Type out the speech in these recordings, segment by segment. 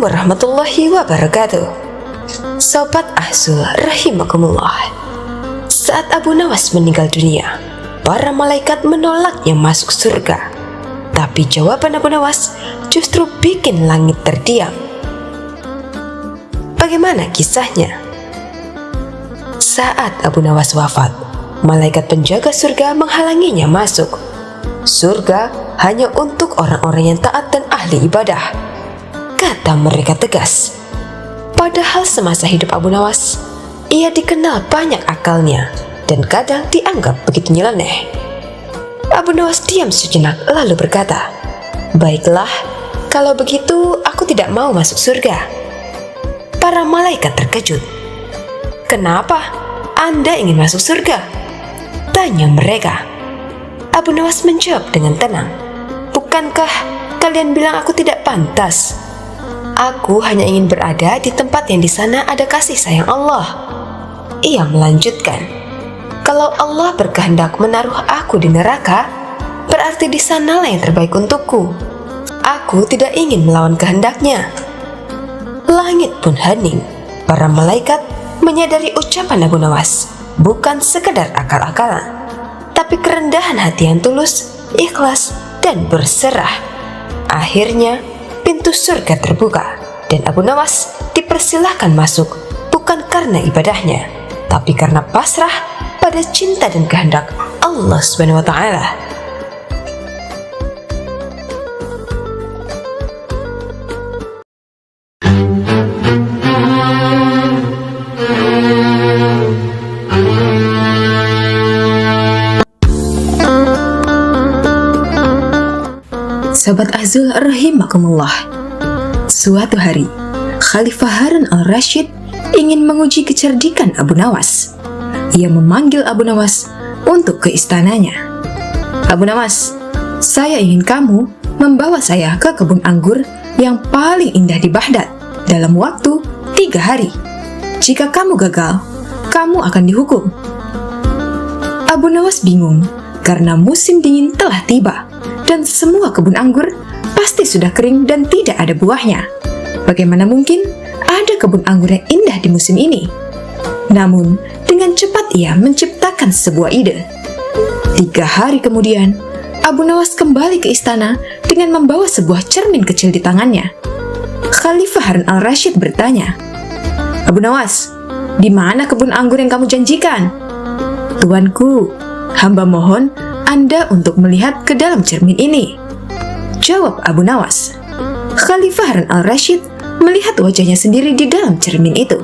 Assalamualaikum warahmatullahi wabarakatuh. Sobat Ahzul rahimakumullah. Saat Abu Nawas meninggal dunia, para malaikat menolaknya masuk surga. Tapi jawaban Abu Nawas justru bikin langit terdiam. Bagaimana kisahnya? Saat Abu Nawas wafat, malaikat penjaga surga menghalanginya masuk. Surga hanya untuk orang-orang yang taat dan ahli ibadah, kata mereka tegas. Padahal semasa hidup Abu Nawas, ia dikenal banyak akalnya dan kadang dianggap begitu nyeleneh. Abu Nawas diam sejenak lalu berkata, "Baiklah, kalau begitu aku tidak mau masuk surga." Para malaikat terkejut. "Kenapa? Anda ingin masuk surga?" tanya mereka. Abu Nawas menjawab dengan tenang, "Bukankah kalian bilang aku tidak pantas? Aku hanya ingin berada di tempat yang di sana ada kasih sayang Allah." Ia melanjutkan, "Kalau Allah berkehendak menaruh aku di neraka, berarti di sanalah yang terbaik untukku. Aku tidak ingin melawan kehendaknya." Langit pun hening. Para malaikat menyadari ucapan Abu Nawas bukan sekedar akal-akalan, tapi kerendahan hati yang tulus, ikhlas, dan berserah. Akhirnya pintu surga terbuka dan Abu Nawas dipersilahkan masuk, bukan karena ibadahnya, tapi karena pasrah pada cinta dan kehendak Allah Subhanahu wa Ta'ala. Sahabat Ahzul rahimakumullah. Suatu hari, Khalifah Harun al-Rashid ingin menguji kecerdikan Abu Nawas. Ia memanggil Abu Nawas untuk ke istananya. "Abu Nawas, saya ingin kamu membawa saya ke kebun anggur yang paling indah di Baghdad dalam waktu 3 hari. Jika kamu gagal, kamu akan dihukum." Abu Nawas bingung karena musim dingin telah tiba dan semua kebun anggur pasti sudah kering dan tidak ada buahnya. Bagaimana mungkin ada kebun anggur yang indah di musim ini? Namun, dengan cepat ia menciptakan sebuah ide. 3 hari kemudian, Abu Nawas kembali ke istana dengan membawa sebuah cermin kecil di tangannya. Khalifah Harun al-Rashid bertanya, "Abu Nawas, di mana kebun anggur yang kamu janjikan?" "Tuanku, hamba mohon Anda untuk melihat ke dalam cermin ini," jawab Abu Nawas. Khalifah Harun al-Rashid melihat wajahnya sendiri di dalam cermin itu.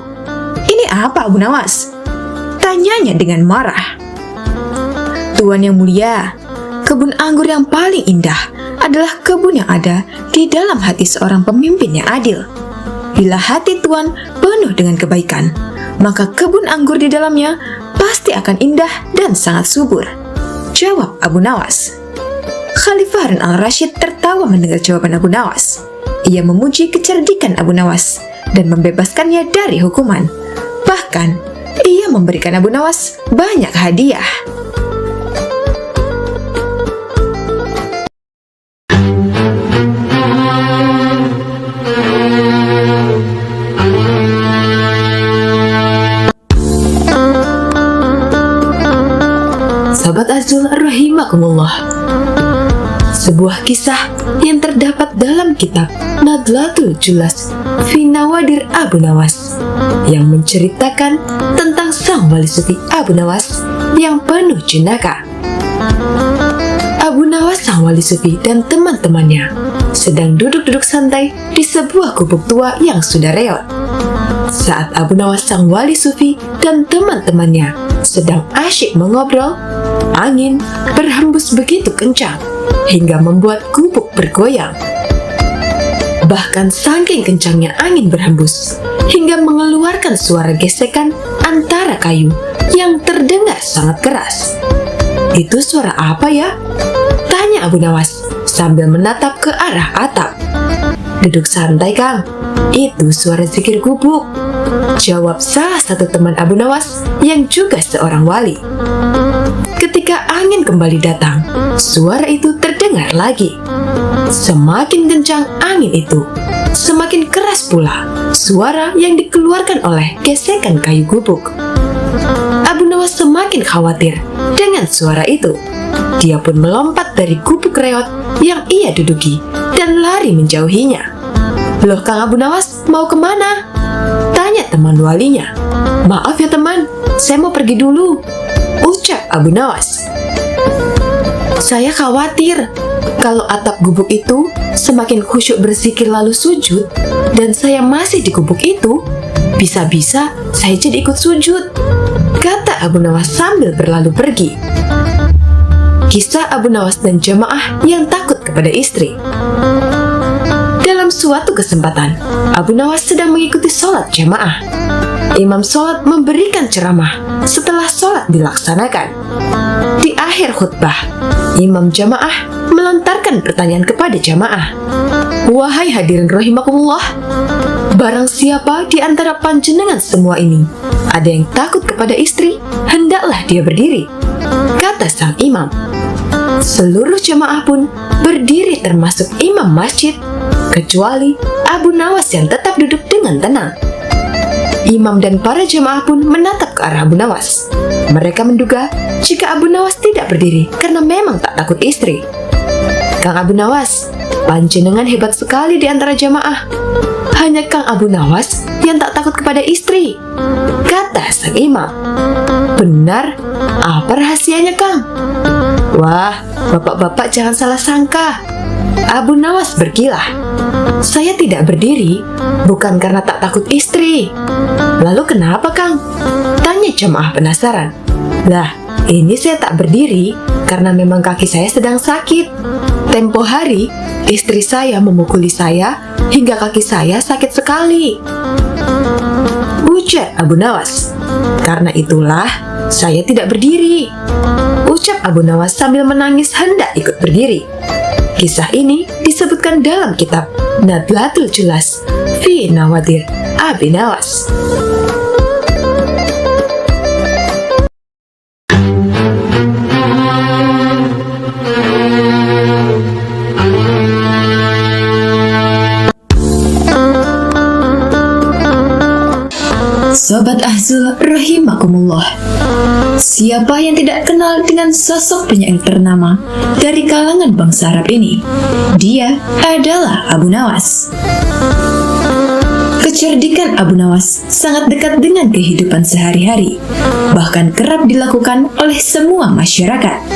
"Ini apa, Abu Nawas?" tanyanya dengan marah. "Tuan yang mulia, kebun anggur yang paling indah adalah kebun yang ada di dalam hati seorang pemimpin yang adil. Bila hati Tuan penuh dengan kebaikan, maka kebun anggur di dalamnya pasti akan indah dan sangat subur," jawab Abu Nawas. Khalifah Harun al-Rashid tertawa mendengar jawaban Abu Nawas. Ia memuji kecerdikan Abu Nawas dan membebaskannya dari hukuman. Bahkan, ia memberikan Abu Nawas banyak hadiah. Sahabat Ahzul rahimakumullah. Sebuah kisah yang terdapat dalam kitab Nadlatul Julas fi Nawadir Abu Nawas yang menceritakan tentang sang wali sufi Abu Nawas yang penuh jenaka. Abu Nawas sang wali sufi dan teman-temannya sedang duduk-duduk santai di sebuah gubuk tua yang sudah reot. Saat Abu Nawas sang wali sufi dan teman-temannya sedang asyik mengobrol, angin berhembus begitu kencang hingga membuat gubuk bergoyang. Bahkan saking kencangnya angin berhembus hingga mengeluarkan suara gesekan antara kayu yang terdengar sangat keras. "Itu suara apa ya?" tanya Abu Nawas sambil menatap ke arah atap. "Duduk santai, Kang. Itu suara zikir gubuk," jawab salah satu teman Abu Nawas yang juga seorang wali. Ketika angin kembali datang, suara itu terdengar lagi. Semakin kencang angin itu, semakin keras pula suara yang dikeluarkan oleh gesekan kayu gubuk. Abu Nawas semakin khawatir dengan suara itu. Dia pun melompat dari gubuk reot yang ia duduki dan lari menjauhinya. "Loh Kang Abu Nawas, mau kemana?" tanya teman walinya. "Maaf ya teman, saya mau pergi dulu," ucap Abu Nawas. "Saya khawatir kalau atap gubuk itu semakin khusyuk berzikir lalu sujud, dan saya masih di gubuk itu, bisa-bisa saya jadi ikut sujud," kata Abu Nawas sambil berlalu pergi. Kisah Abu Nawas dan jamaah yang takut kepada istri. Dalam suatu kesempatan, Abu Nawas sedang mengikuti sholat jamaah. Imam sholat memberikan ceramah setelah sholat dilaksanakan. Di akhir khutbah, imam jamaah melontarkan pertanyaan kepada jamaah. "Wahai hadirin rahimakumullah, barang siapa di antara panjenengan semua ini ada yang takut kepada istri, hendaklah dia berdiri," kata sang imam. Seluruh jamaah pun berdiri termasuk imam masjid, kecuali Abu Nawas yang tetap duduk dengan tenang. Imam dan para jamaah pun menatap ke arah Abu Nawas. Mereka menduga jika Abu Nawas tidak berdiri karena memang tak takut istri. "Kang Abu Nawas, panjenengan hebat sekali di antara jamaah. Hanya Kang Abu Nawas yang tak takut kepada istri," kata sang imam. "Benar, apa rahasianya Kang?" "Wah, bapak-bapak jangan salah sangka," Abu Nawas berkilah. "Saya tidak berdiri bukan karena tak takut istri." "Lalu kenapa Kang?" tanya jamaah penasaran. "Lah, ini saya tak berdiri karena memang kaki saya sedang sakit. Tempo hari, istri saya memukuli saya hingga kaki saya sakit sekali," ujar Abu Nawas. "Karena itulah saya tidak berdiri," ucap Abu Nawas sambil menangis hendak ikut berdiri. Kisah ini disebutkan dalam kitab Nadlatul Julas fi Nawadir Abi Nawas. Sobat Ahzul rahimakumullah, siapa yang tidak kenal dengan sosok penyair ternama dari kalangan bangsa Arab ini? Dia adalah Abu Nawas. Kecerdikan Abu Nawas sangat dekat dengan kehidupan sehari-hari, bahkan kerap dilakukan oleh semua masyarakat.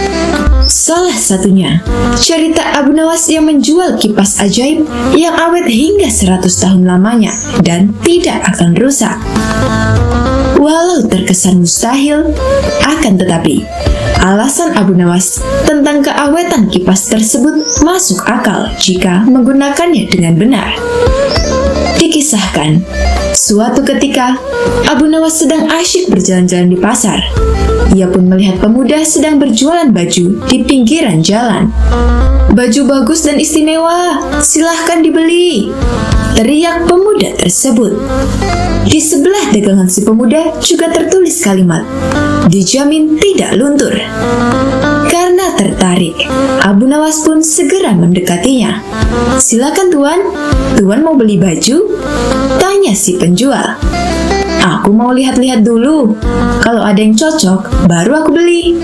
Salah satunya, cerita Abu Nawas yang menjual kipas ajaib yang awet hingga 100 tahun lamanya dan tidak akan rusak. Walau terkesan mustahil, akan tetapi, alasan Abu Nawas tentang keawetan kipas tersebut masuk akal jika menggunakannya dengan benar. Dikisahkan, suatu ketika Abu Nawas sedang asyik berjalan-jalan di pasar. Ia pun melihat pemuda sedang berjualan baju di pinggiran jalan. "Baju bagus dan istimewa, silahkan dibeli," teriak pemuda tersebut. Di sebelah dagangan si pemuda juga tertulis kalimat, "Dijamin tidak luntur." Karena tertarik, Abu Nawas pun segera mendekatinya. "Silakan tuan, tuan mau beli baju?" tanya si penjual. "Aku mau lihat-lihat dulu. Kalau ada yang cocok, baru aku beli,"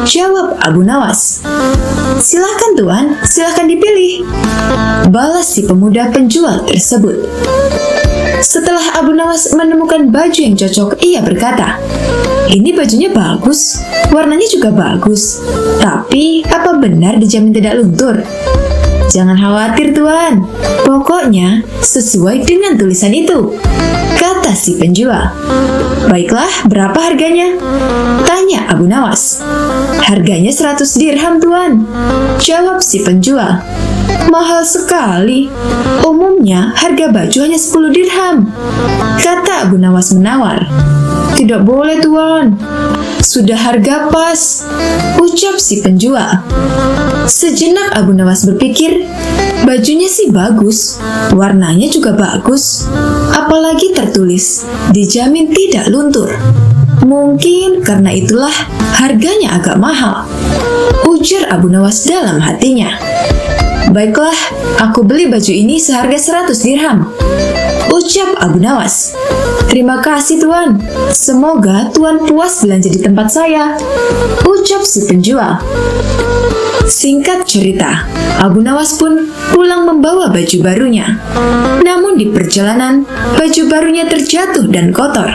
jawab Abu Nawas. "Silakan tuan, silakan dipilih," balas si pemuda penjual tersebut. Setelah Abu Nawas menemukan baju yang cocok, ia berkata, "Ini bajunya bagus, warnanya juga bagus. Tapi, apa benar dijamin tidak luntur?" "Jangan khawatir tuan, pokoknya sesuai dengan tulisan itu," kata si penjual. "Baiklah, berapa harganya?" tanya Abu Nawas. "Harganya 100 dirham tuan," jawab si penjual. "Mahal sekali, umumnya harga baju hanya 10 dirham," kata Abu Nawas menawar. "Tidak boleh tuan, sudah harga pas," ucap si penjual. Sejenak Abu Nawas berpikir, bajunya sih bagus, warnanya juga bagus, apalagi tertulis dijamin tidak luntur. Mungkin karena itulah harganya agak mahal, ujar Abu Nawas dalam hatinya. Baiklah, aku beli baju ini seharga 100 dirham, ucap Abu Nawas. Terima kasih Tuan, semoga Tuan puas belanja di tempat saya, ucap si penjual. Singkat cerita, Abu Nawas pun pulang membawa baju barunya. Namun di perjalanan, baju barunya terjatuh dan kotor.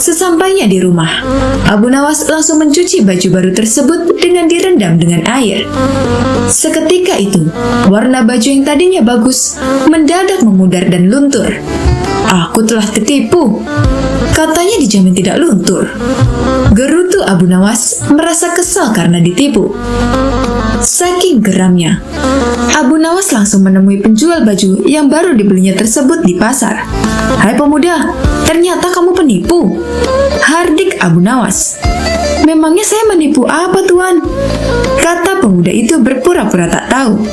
Sesampainya di rumah, Abu Nawas langsung mencuci baju baru tersebut dengan direndam dengan air. Seketika itu, warna baju yang tadinya bagus mendadak memudar dan luntur. Aku telah tertipu. Katanya dijamin tidak luntur. Gerutu Abu Nawas merasa kesal karena ditipu. Saking geramnya, Abu Nawas langsung menemui penjual baju yang baru dibelinya tersebut di pasar. Hai pemuda, ternyata kamu penipu, hardik Abu Nawas. Memangnya saya menipu apa Tuan? Kata pemuda itu berpura-pura tak tahu.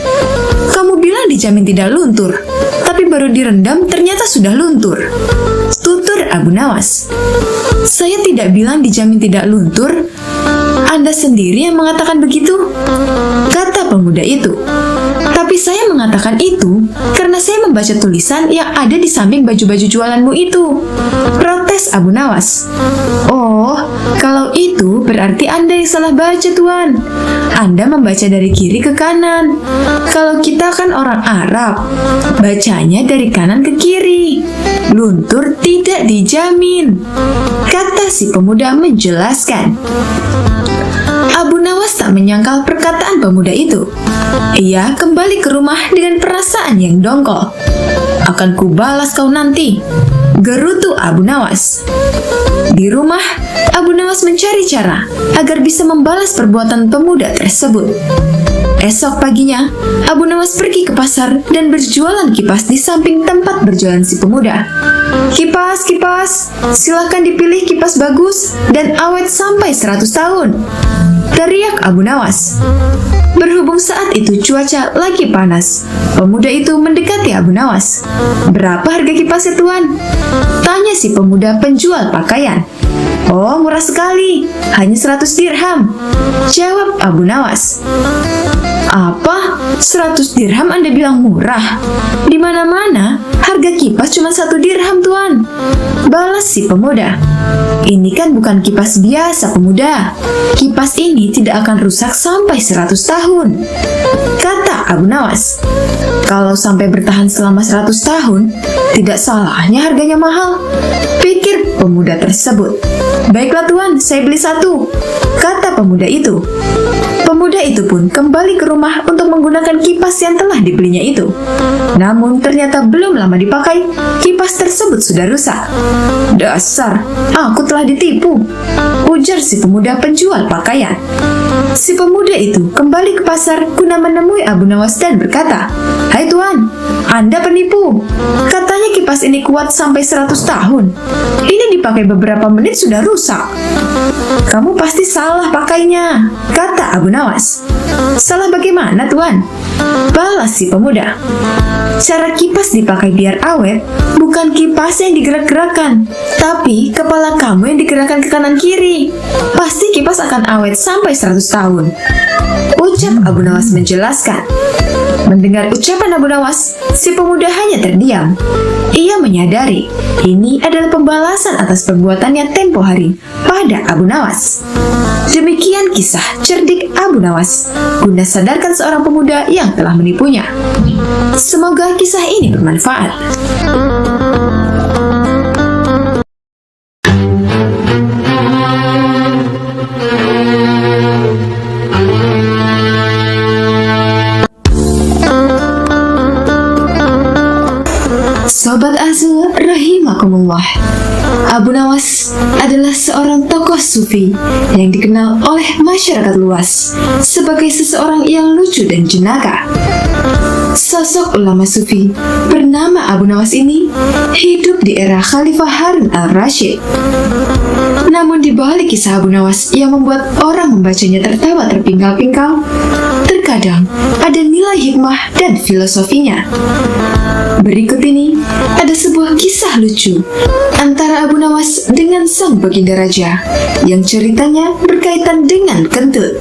Kamu bilang dijamin tidak luntur, tapi baru direndam ternyata sudah luntur, tutur Abu Nawas. Saya tidak bilang dijamin tidak luntur, Anda sendiri yang mengatakan begitu, kata pemuda itu. Tapi saya mengatakan itu karena saya membaca tulisan yang ada di samping baju-baju jualanmu itu, protes Abu Nawas. Oh, kalau itu berarti Anda yang salah baca Tuan. Anda membaca dari kiri ke kanan. Kalau kita kan orang Arab, bacanya dari kanan ke kiri. Luntur tidak dijamin, kata si pemuda menjelaskan. Abu Nawas tak menyangkal perkataan pemuda itu. Ia kembali ke rumah dengan perasaan yang dongkol. Akan kubalas kau nanti, gerutu Abu Nawas. Di rumah, Abu Nawas mencari cara agar bisa membalas perbuatan pemuda tersebut. Esok paginya, Abu Nawas pergi ke pasar dan berjualan kipas di samping tempat berjualan si pemuda. Kipas, kipas, silakan dipilih kipas bagus dan awet sampai 100 tahun, teriak Abu Nawas. Berhubung saat itu cuaca lagi panas, pemuda itu mendekati Abu Nawas. Berapa harga kipasnya Tuan? Tanya si pemuda penjual pakaian. Oh, murah sekali, hanya 100 dirham, jawab Abu Nawas. Apa? 100 dirham Anda bilang murah? Di mana-mana harga kipas cuma 1 dirham Tuan, balas si pemuda. Ini kan bukan kipas biasa pemuda. Kipas ini tidak akan rusak sampai 100 tahun, kata Abu Nawas. Kalau sampai bertahan selama 100 tahun, tidak salahnya harganya mahal, pikir pemuda tersebut. Baiklah Tuan, saya beli 1, kata pemuda itu. Pemuda itu pun kembali ke rumah untuk menggunakan kipas yang telah dibelinya itu. Namun ternyata belum lama dipakai, kipas tersebut sudah rusak. Dasar, aku telah ditipu, ujar si pemuda penjual pakaian. Si pemuda itu kembali ke pasar guna menemui Abu Nawas dan berkata, Hai Tuan, Anda penipu. Katanya kipas ini kuat sampai 100 tahun. Ini dipakai beberapa menit sudah rusak. Kamu pasti salah pakainya, kata Abu Nawas. Salah bagaimana Tuan? Balas si pemuda. Cara kipas dipakai biar awet bukan kipas yang digerak-gerakan, tapi kepala kamu yang digerakkan ke kanan kiri. Pasti kipas akan awet sampai 100 tahun, ucap Abu Nawas menjelaskan. Mendengar ucapan Abu Nawas, si pemuda hanya terdiam. Ia menyadari ini adalah pembalasan atas perbuatannya tempo hari pada Abu Nawas. Demikian kisah cerdik Abu Nawas guna sadarkan seorang pemuda yang telah menipunya. Semoga kisah ini bermanfaat. Sobat Azul rahimakumullah, Abu Nawas adalah seorang tokoh sufi yang dikenal oleh masyarakat luas sebagai seseorang yang lucu dan jenaka. Sosok ulama sufi bernama Abu Nawas ini hidup di era Khalifah Harun al-Rashid. Namun di balik kisah Abu Nawas yang membuat orang membacanya tertawa terpingkal-pingkal, terkadang ada nilai hikmah dan filosofinya. Berikut ini ada sebuah kisah lucu antara Abu Nawas dengan sang baginda raja yang ceritanya berkaitan dengan kentut.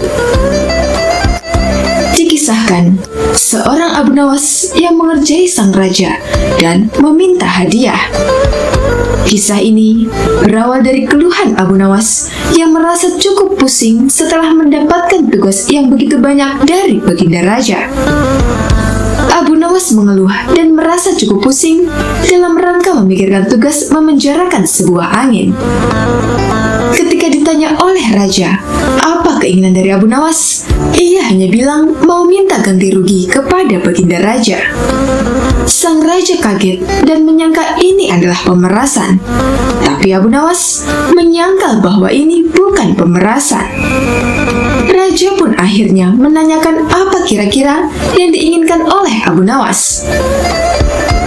Di kisah Mengisahkan seorang Abu Nawas yang mengerjai sang raja dan meminta hadiah. Kisah ini berawal dari keluhan Abu Nawas yang merasa cukup pusing setelah mendapatkan tugas yang begitu banyak dari baginda raja. Abu Nawas mengeluh dan merasa cukup pusing dalam rangka memikirkan tugas memenjarakan sebuah angin. Ketika ditanya oleh raja, apa keinginan dari Abu Nawas? Ia hanya bilang mau minta ganti rugi kepada baginda raja. Sang raja kaget dan menyangka ini adalah pemerasan. Tapi Abu Nawas menyangkal bahwa ini bukan pemerasan. Raja pun akhirnya menanyakan apa kira-kira yang diinginkan oleh Abu Nawas.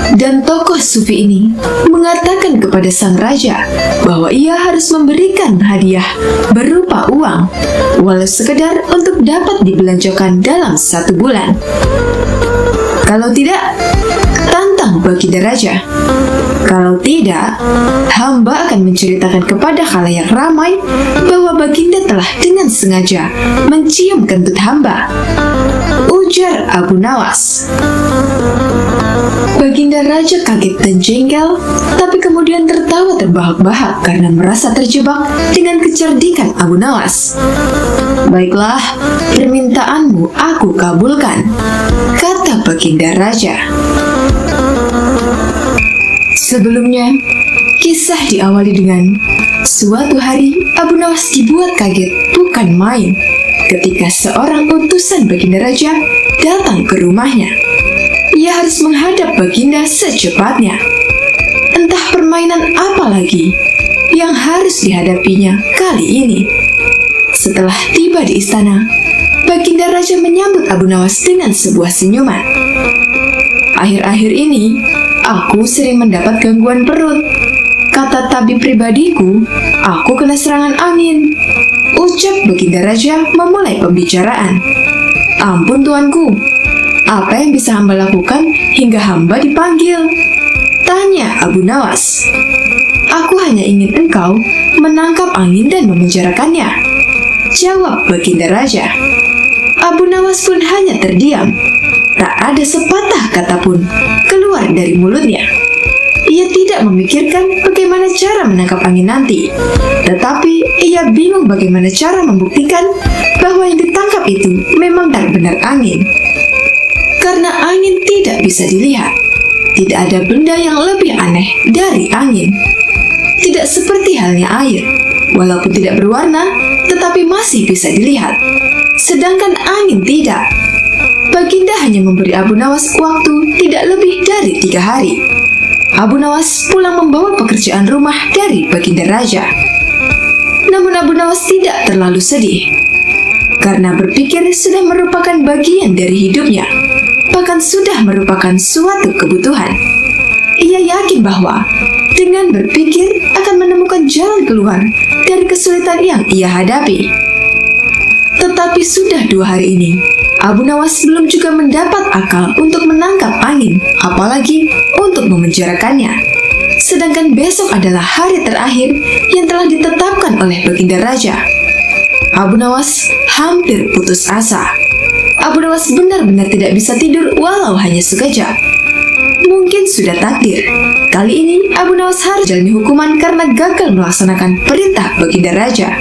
Dan tokoh sufi ini mengatakan kepada sang raja bahwa ia harus memberikan hadiah berupa uang, walau sekedar untuk dapat dibelanjakan dalam 1 bulan. Kalau tidak, tantang baginda raja. Kalau tidak, hamba akan menceritakan kepada khalayak ramai bahwa baginda telah dengan sengaja mencium kentut hamba, ujar Abu Nawas. Baginda raja kaget dan jengkel, tapi kemudian tertawa terbahak-bahak karena merasa terjebak dengan kecerdikan Abu Nawas. Baiklah, permintaanmu aku kabulkan, kata baginda raja. Sebelumnya, kisah diawali dengan suatu hari Abu Nawas dibuat kaget bukan main ketika seorang utusan baginda raja datang ke rumahnya. Ia harus menghadap baginda secepatnya. Entah permainan apa lagi yang harus dihadapinya kali ini. Setelah tiba di istana, baginda raja menyambut Abu Nawas dengan sebuah senyuman. Akhir-akhir ini, aku sering mendapat gangguan perut. Kata tabib pribadiku, aku kena serangan angin, ucap baginda raja memulai pembicaraan. Ampun tuanku, apa yang bisa hamba lakukan hingga hamba dipanggil? Tanya Abu Nawas. Aku hanya ingin engkau menangkap angin dan memenjarakannya, jawab baginda raja. Abu Nawas pun hanya terdiam. Tak ada sepatah kata pun keluar dari mulutnya. Ia tidak memikirkan bagaimana cara menangkap angin nanti, tetapi ia bingung bagaimana cara membuktikan bahwa yang ditangkap itu memang benar-benar angin. Karena angin tidak bisa dilihat, tidak ada benda yang lebih aneh dari angin. Tidak seperti halnya air, walaupun tidak berwarna, tetapi masih bisa dilihat. Sedangkan angin tidak. Baginda hanya memberi Abu Nawas waktu tidak lebih dari 3 hari. Abu Nawas pulang membawa pekerjaan rumah dari baginda raja. Namun Abu Nawas tidak terlalu sedih, karena berpikir sudah merupakan bagian dari hidupnya, bahkan sudah merupakan suatu kebutuhan. Ia yakin bahwa dengan berpikir akan menemukan jalan keluar dari kesulitan yang ia hadapi. Tetapi sudah 2 hari ini, Abu Nawas belum juga mendapat akal untuk menangkap angin, apalagi untuk memenjarakannya. Sedangkan besok adalah hari terakhir yang telah ditetapkan oleh baginda raja. Abu Nawas hampir putus asa. Abu Nawas benar-benar tidak bisa tidur walau hanya sekejap. Mungkin sudah takdir. Kali ini Abu Nawas harus jalani hukuman karena gagal melaksanakan perintah baginda raja.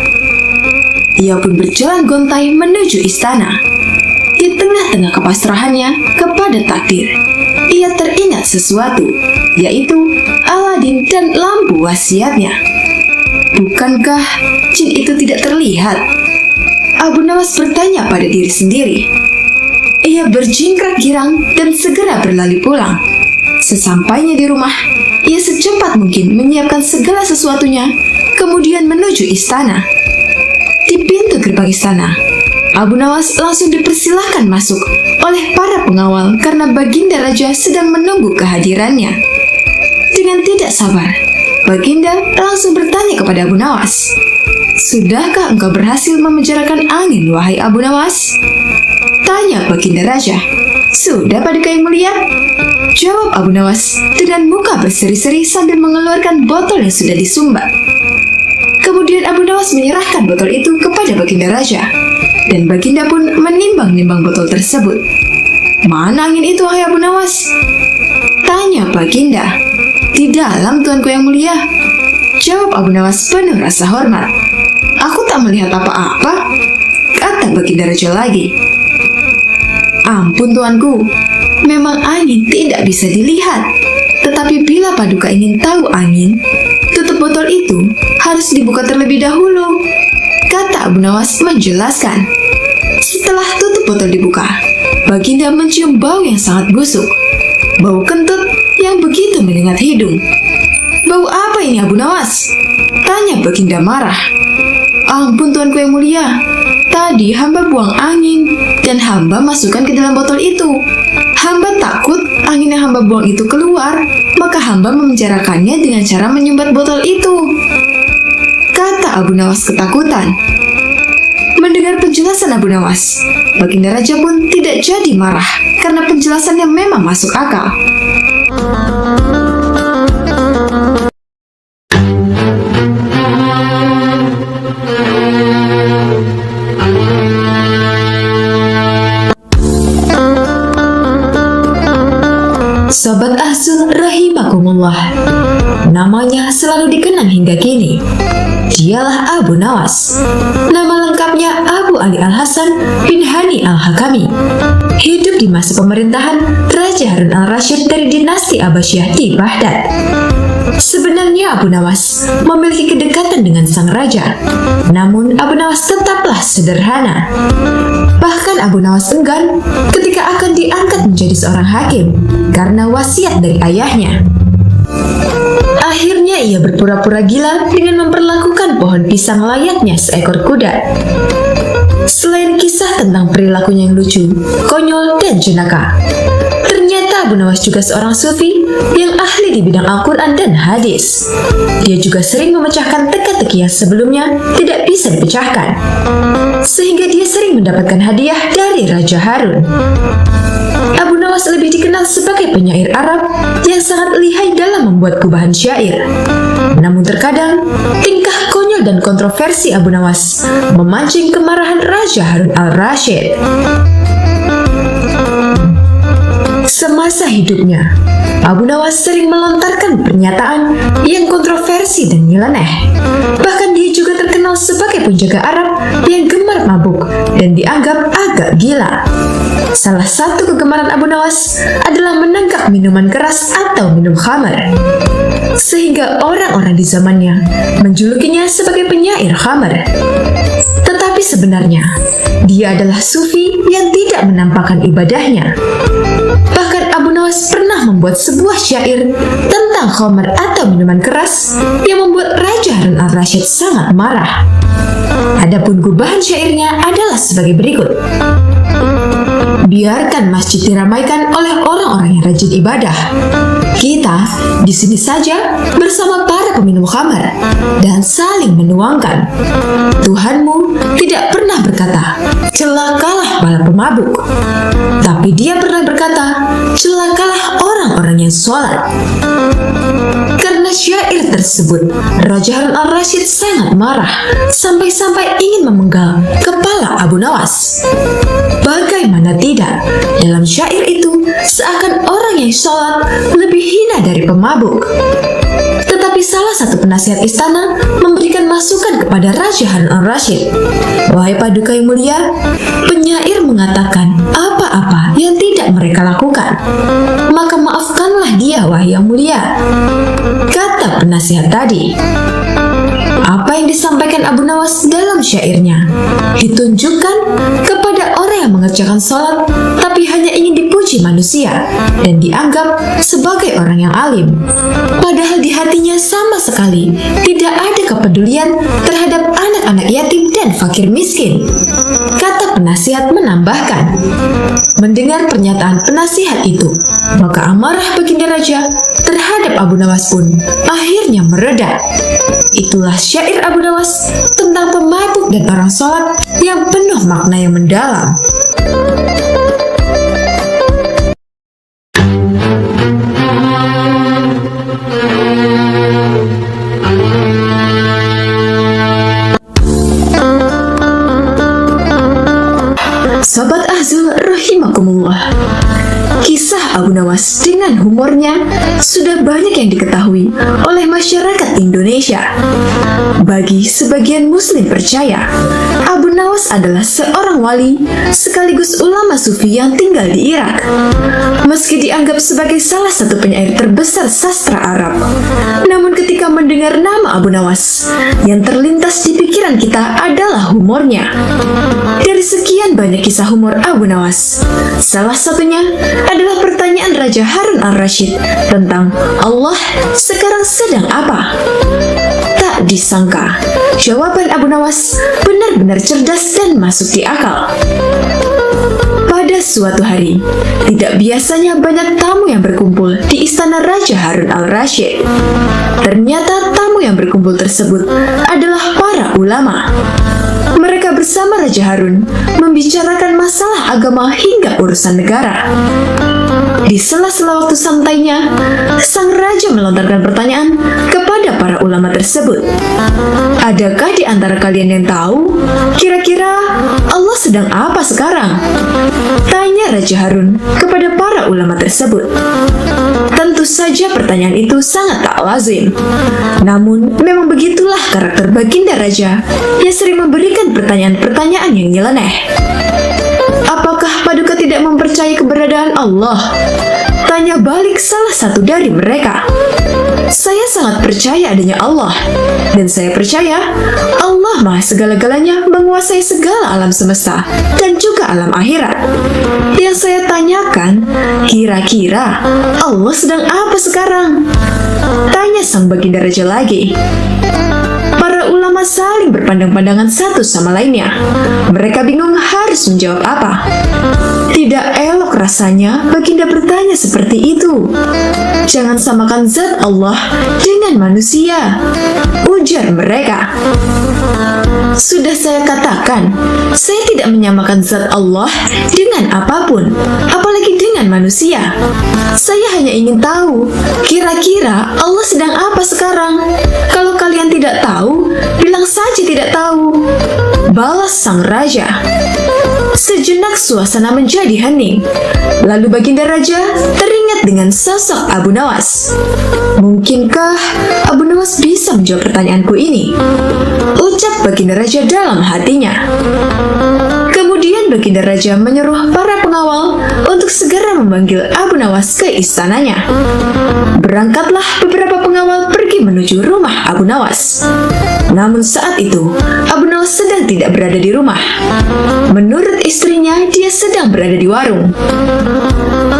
Ia pun berjalan gontai menuju istana. Di tengah-tengah kepasrahannya kepada takdir, ia teringat sesuatu, yaitu Aladin dan lampu wasiatnya. Bukankah jin itu tidak terlihat? Abu Nawas bertanya pada diri sendiri. Ia berjingkrak girang dan segera berlari pulang. Sesampainya di rumah, ia secepat mungkin menyiapkan segala sesuatunya, kemudian menuju istana. Di pintu gerbang istana, Abu Nawas langsung dipersilahkan masuk oleh para pengawal karena baginda raja sedang menunggu kehadirannya. Dengan tidak sabar, baginda langsung bertanya kepada Abu Nawas, "Sudahkah engkau berhasil memenjarakan angin, wahai Abu Nawas?" Tanya baginda raja. "Sudah, Paduka Yang Mulia," jawab Abu Nawas dengan muka berseri-seri sambil mengeluarkan botol yang sudah disumbat. Kemudian Abu Nawas menyerahkan botol itu kepada baginda raja. dan Baginda pun menimbang-nimbang botol tersebut. "Mana angin itu, wahai Abu Nawas?" tanya Baginda. "Di dalam, tuanku yang mulia," jawab Abu Nawas penuh rasa hormat. "Aku tak melihat apa-apa," kata Baginda Raja lagi. "Ampun tuanku, memang angin tidak bisa dilihat. Tetapi bila Paduka ingin tahu angin, tutup botol itu harus dibuka terlebih dahulu," kata Abu Nawas menjelaskan. Setelah tutup botol dibuka, Baginda mencium bau yang sangat busuk. Bau kentut yang begitu menyengat hidung. "Bau apa ini, Abu Nawas?" tanya Baginda marah. "Ampun tuanku yang mulia, tadi hamba buang angin dan hamba masukkan ke dalam botol itu. Hamba takut angin yang hamba buang itu keluar, maka hamba memenjarakannya dengan cara menyumbat botol itu," kata Abu Nawas ketakutan. Mendengar penjelasan Abu Nawas, Baginda Raja pun tidak jadi marah karena penjelasannya memang masuk akal. Sobat Ahsun rahimakumullah, namanya selalu dikenang hingga kini. Dialah Abu Nawas. Nama lengkapnya Abu Ali Al-Hasan bin Hani Al-Hakami. Hidup di masa pemerintahan Raja Harun Al-Rasyid dari dinasti Abbasiyah di Baghdad. Sebenarnya Abu Nawas memiliki kedekatan dengan sang raja, namun Abu Nawas tetaplah sederhana. Bahkan Abu Nawas enggan ketika akan diangkat menjadi seorang hakim karena wasiat dari ayahnya. Akhirnya ia berpura-pura gila dengan memperlakukan pohon pisang layaknya seekor kuda. Selain kisah tentang perilakunya yang lucu, konyol, dan jenaka, ternyata Abu Nawas juga seorang sufi yang ahli di bidang Al-Quran dan hadis. Dia juga sering memecahkan teka-teki yang sebelumnya tidak bisa dipecahkan, sehingga dia sering mendapatkan hadiah dari Raja Harun. Abu Nawas lebih dikenal sebagai penyair Arab yang sangat lihai dalam membuat gubahan syair. Namun terkadang, tingkah konyol dan kontroversi Abu Nawas memancing kemarahan Raja Harun Al-Rasyid. Semasa hidupnya, Abu Nawas sering melontarkan pernyataan yang kontroversi dan nyeleneh. Bahkan dia juga terkenal sebagai penjaga Arab yang gemar mabuk dan dianggap agak gila. Salah satu kegemaran Abu Nawas adalah menenggak minuman keras atau minum khamar, sehingga orang-orang di zamannya menjulukinya sebagai penyair khamar. Tetapi sebenarnya, dia adalah sufi yang tidak menampakkan ibadahnya. Bahkan Abu Nawas pernah membuat sebuah syair tentang khamar atau minuman keras yang membuat Raja Harun Al-Rasyid sangat marah. Adapun gubahan syairnya adalah sebagai berikut. "Biarkan masjid diramaikan oleh orang-orang yang rajin ibadah. Kita di sini saja bersama para peminum khamar dan saling menuangkan. Tuhanmu tidak pernah berkata, 'Celakalah para pemabuk,' tapi Dia pernah berkata, 'Celakalah orang-orang yang sholat.'" Karena syair tersebut, Raja Harun Al-Rasyid sangat marah sampai-sampai ingin memenggal kepala Abu Nawas. Bagaimana tidak, dalam syair itu seakan orang yang sholat lebih hina dari pemabuk. Tetapi salah satu penasihat istana memberikan masukan kepada Raja Harun Al-Rasyid. "Wahai Paduka yang mulia, penyair mengatakan apa-apa yang tidak mereka lakukan. Maka maafkanlah dia, wahai yang mulia," kata penasihat tadi. Apa yang disampaikan Abu Nawas dalam syairnya ditunjukkan kepada orang yang mengerjakan sholat tapi hanya ingin dipuji manusia dan dianggap sebagai orang yang alim. Padahal di hatinya sama sekali tidak ada kepedulian terhadap anak-anak yatim dan fakir miskin. Kata penasihat menambahkan, mendengar pernyataan penasihat itu, maka amarah Baginda Raja terhadap Abu Nawas pun akhirnya mereda. Itulah syair Abu Nawas tentang pemabuk dan orang sholat yang penuh makna yang mendalam. rahimakumullah. Kisah Abu Nawas dengan humornya sudah banyak yang diketahui oleh masyarakat Indonesia. Bagi sebagian muslim percaya, Abu Nawas adalah seorang wali sekaligus ulama sufi yang tinggal di Irak. Meski dianggap sebagai salah satu penyair terbesar sastra Arab, namun ketika mendengar nama Abu Nawas, yang terlintas di pikiran kita adalah humornya. Dari sekian banyak kisah humor Abu Nawas, salah satunya adalah pertanyaan Raja Harun al-Rashid tentang Allah sekarang sedang apa. Tak disangka, jawaban Abu Nawas benar-benar cerdas dan masuk di akal. Pada suatu hari, tidak biasanya banyak tamu yang berkumpul di istana Raja Harun al-Rashid. Ternyata tamu yang berkumpul tersebut adalah para ulama. Mereka bersama Raja Harun membicarakan masalah agama hingga urusan negara. Di sela-sela waktu santainya, sang raja melontarkan pertanyaan kepada para ulama tersebut. Adakah di antara kalian yang tahu kira-kira Allah sedang apa sekarang? Tanya Raja Harun kepada para ulama tersebut. Tentu saja pertanyaan itu sangat tak lazim. Namun, memang begitulah karakter Baginda Raja yang sering memberikan pertanyaan-pertanyaan yang nyeleneh. Apakah Paduka tidak mempercayai keberadaan Allah? Tanya balik salah satu dari mereka. Saya sangat percaya adanya Allah, dan saya percaya Allah Maha segala-galanya menguasai segala alam semesta dan juga alam akhirat. Yang saya tanyakan, kira-kira Allah sedang apa sekarang? Tanya sang Baginda Raja lagi. Para ulama saling berpandang-pandangan satu sama lainnya. Mereka bingung harus menjawab apa. Tidak elok rasanya Baginda bertanya seperti itu. Jangan samakan zat Allah dengan manusia, ujar mereka. Sudah saya katakan, saya tidak menyamakan zat Allah dengan apapun, apalagi dengan manusia. Saya hanya ingin tahu, kira-kira Allah sedang apa sekarang? Kalau kalian tidak tahu, bilang saja tidak tahu, balas sang raja. Sejenak suasana menjadi hening. Lalu Baginda Raja teringat dengan sosok Abu Nawas. Mungkinkah Abu Nawas bisa menjawab pertanyaanku ini? Ucap Baginda Raja dalam hatinya. Kemudian Baginda Raja menyuruh para pengawal untuk segera memanggil Abu Nawas ke istananya. Berangkatlah beberapa pengawal pergi menuju rumah Abu Nawas. Namun saat itu, Abu Nawas sedang tidak berada di rumah. Menurut istrinya, dia sedang berada di warung.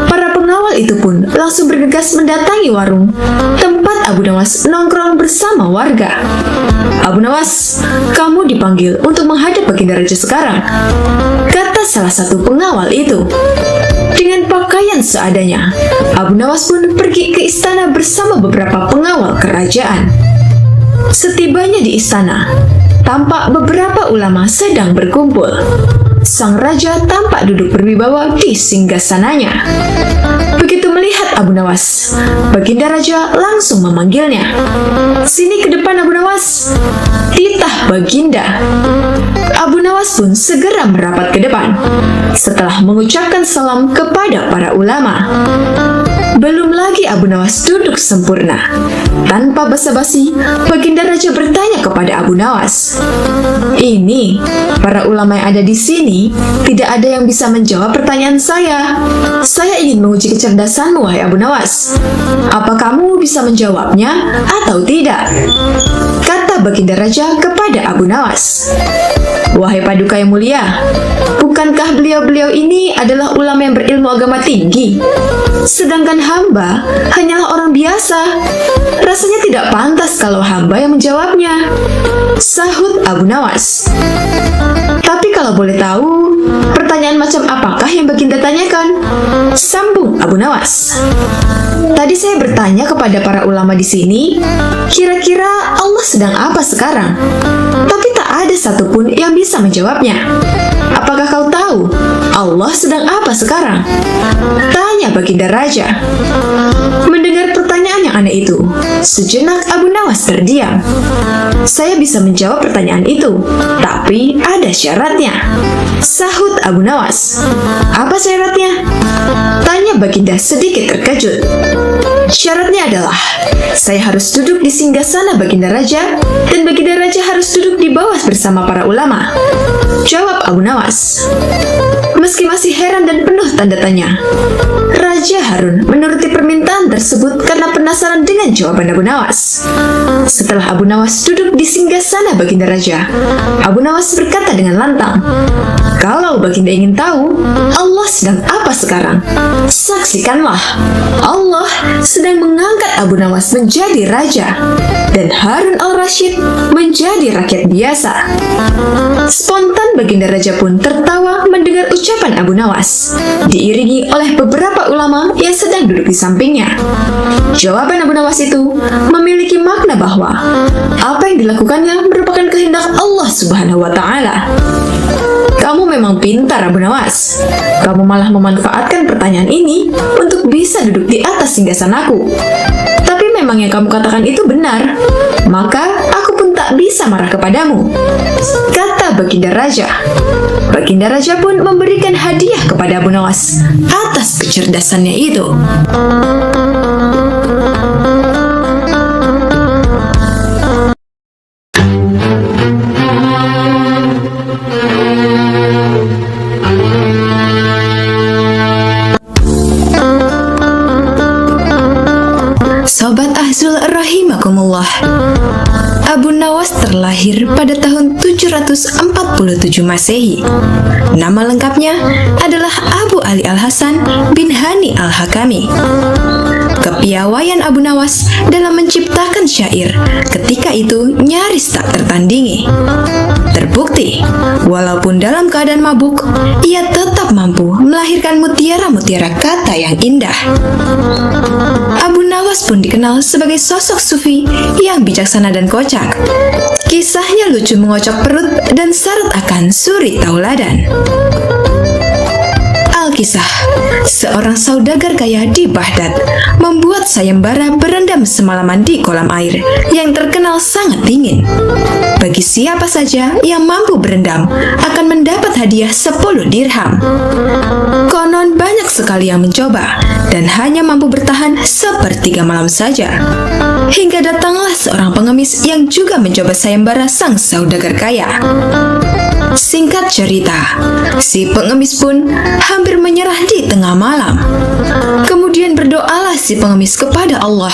Para pengawal itu pun langsung bergegas mendatangi warung tempat Abu Nawas nongkrong bersama warga. Abu Nawas, kamu dipanggil untuk menghadap Baginda Raja sekarang, kata salah satu pengawal itu. Dengan pakaian seadanya, Abu Nawas pun pergi ke istana bersama beberapa pengawal kerajaan. Setibanya di istana, tampak beberapa ulama sedang berkumpul. Sang raja tampak duduk berwibawa di singgasananya. Begitu melihat Abu Nawas, Baginda Raja langsung memanggilnya. Sini ke depan Abu Nawas, titah Baginda. Abu Nawas pun segera merapat ke depan setelah mengucapkan salam kepada para ulama. Belum lagi Abu Nawas duduk sempurna. Tanpa basa-basi, Baginda Raja bertanya kepada Abu Nawas, "Ini, para ulama yang ada di sini, tidak ada yang bisa menjawab pertanyaan saya. Saya ingin menguji kecerdasanmu, wahai Abu Nawas. Apa kamu bisa menjawabnya atau tidak?" Kata Baginda Raja kepada Abu Nawas. "Wahai Paduka yang mulia, bukankah beliau-beliau ini adalah ulama yang berilmu agama tinggi? Sedangkan hamba hanyalah orang biasa. Rasanya tidak pantas kalau hamba yang menjawabnya," sahut Abu Nawas. "Tapi kalau boleh tahu, pertanyaan macam apakah yang Baginda tanyakan?" sambung Abu Nawas. "Tadi saya bertanya kepada para ulama di sini, kira-kira Allah sedang apa sekarang? Tapi tak ada satupun yang bisa menjawabnya. Apakah kau tahu Allah sedang apa sekarang?" tanya Baginda Raja. Mendengar pertanyaan yang aneh itu, sejenak Abu Nawas terdiam. Saya bisa menjawab pertanyaan itu, tapi ada syaratnya, sahut Abu Nawas. Apa syaratnya? Tanya Baginda sedikit terkejut. Syaratnya adalah, saya harus duduk di singgasana Baginda Raja, dan Baginda Raja harus duduk di bawah bersama para ulama. Jawab Abu Nawas. Meski masih heran dan penuh tanda tanya, Raja Harun menuruti permintaan tersebut karena penasaran dengan jawaban Abu Nawas. Setelah Abu Nawas duduk di singgasana Baginda Raja, Abu Nawas berkata dengan lantang, "Kalau Baginda ingin tahu Allah sedang apa sekarang, saksikanlah, Allah sedang mengangkat Abu Nawas menjadi raja dan Harun al-Rashid menjadi rakyat biasa." Spontan Baginda Raja pun tertawa mendengar ucapan Abu Nawas, diiringi oleh beberapa ulama yang sedang duduk di sampingnya. Jawaban Abu Nawas itu memiliki makna bahwa apa yang dilakukannya merupakan kehendak Allah Subhanahu wa Ta'ala. Kamu memang pintar, Abu Nawas. Kamu malah memanfaatkan pertanyaan ini untuk bisa duduk di atas singgasanaku. Tapi memang yang kamu katakan itu benar, maka aku pun tak bisa marah kepadamu, kata Baginda Raja. Baginda Raja pun memberikan hadiah kepada Abu Nawas atas kecerdasannya itu. Sobat Ahzul rahimakumullah, Abu Nawas terlahir pada tahun 747 Masehi. Nama lengkapnya adalah Abu Ali Al-Hasan bin Hani Al-Hakami. Kepiawaian Abu Nawas dalam menciptakan syair ketika itu nyaris tak tertandingi. Terbukti, walaupun dalam keadaan mabuk, ia tetap mampu melahirkan mutiara-mutiara kata yang indah. Abu Nawas pun dikenal sebagai sosok sufi yang bijaksana dan kocak. Kisahnya lucu mengocok perut dan syarat akan suri tauladan. Alkisah, seorang saudagar kaya di Baghdad membuat sayembara berendam semalaman di kolam air yang terkenal sangat dingin. Bagi siapa saja yang mampu berendam akan mendapat hadiah 10 dirham. Konon banyak sekali yang mencoba dan hanya mampu bertahan sepertiga malam saja. Hingga datanglah seorang pengemis yang juga mencoba sayembara sang saudagar kaya. Singkat cerita, si pengemis pun hampir menyerah di tengah malam. Kemudian berdoalah si pengemis kepada Allah,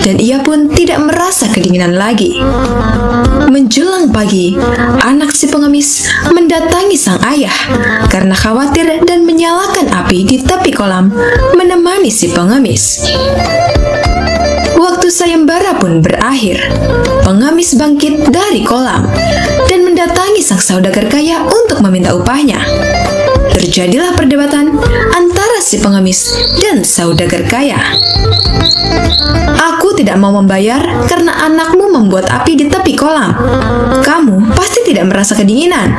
dan ia pun tidak merasa kedinginan lagi. Menjelang pagi, anak si pengemis mendatangi sang ayah karena khawatir dan menyalakan api di tepi kolam menemani si pengemis. Waktu sayembara pun berakhir. Pengemis bangkit dari kolam dan mendatangi sang saudagar kaya untuk meminta upahnya. Terjadilah perdebatan antara si pengemis dan saudagar kaya. "Aku tidak mau membayar karena anakmu membuat api di tepi kolam. Kamu pasti tidak merasa kedinginan,"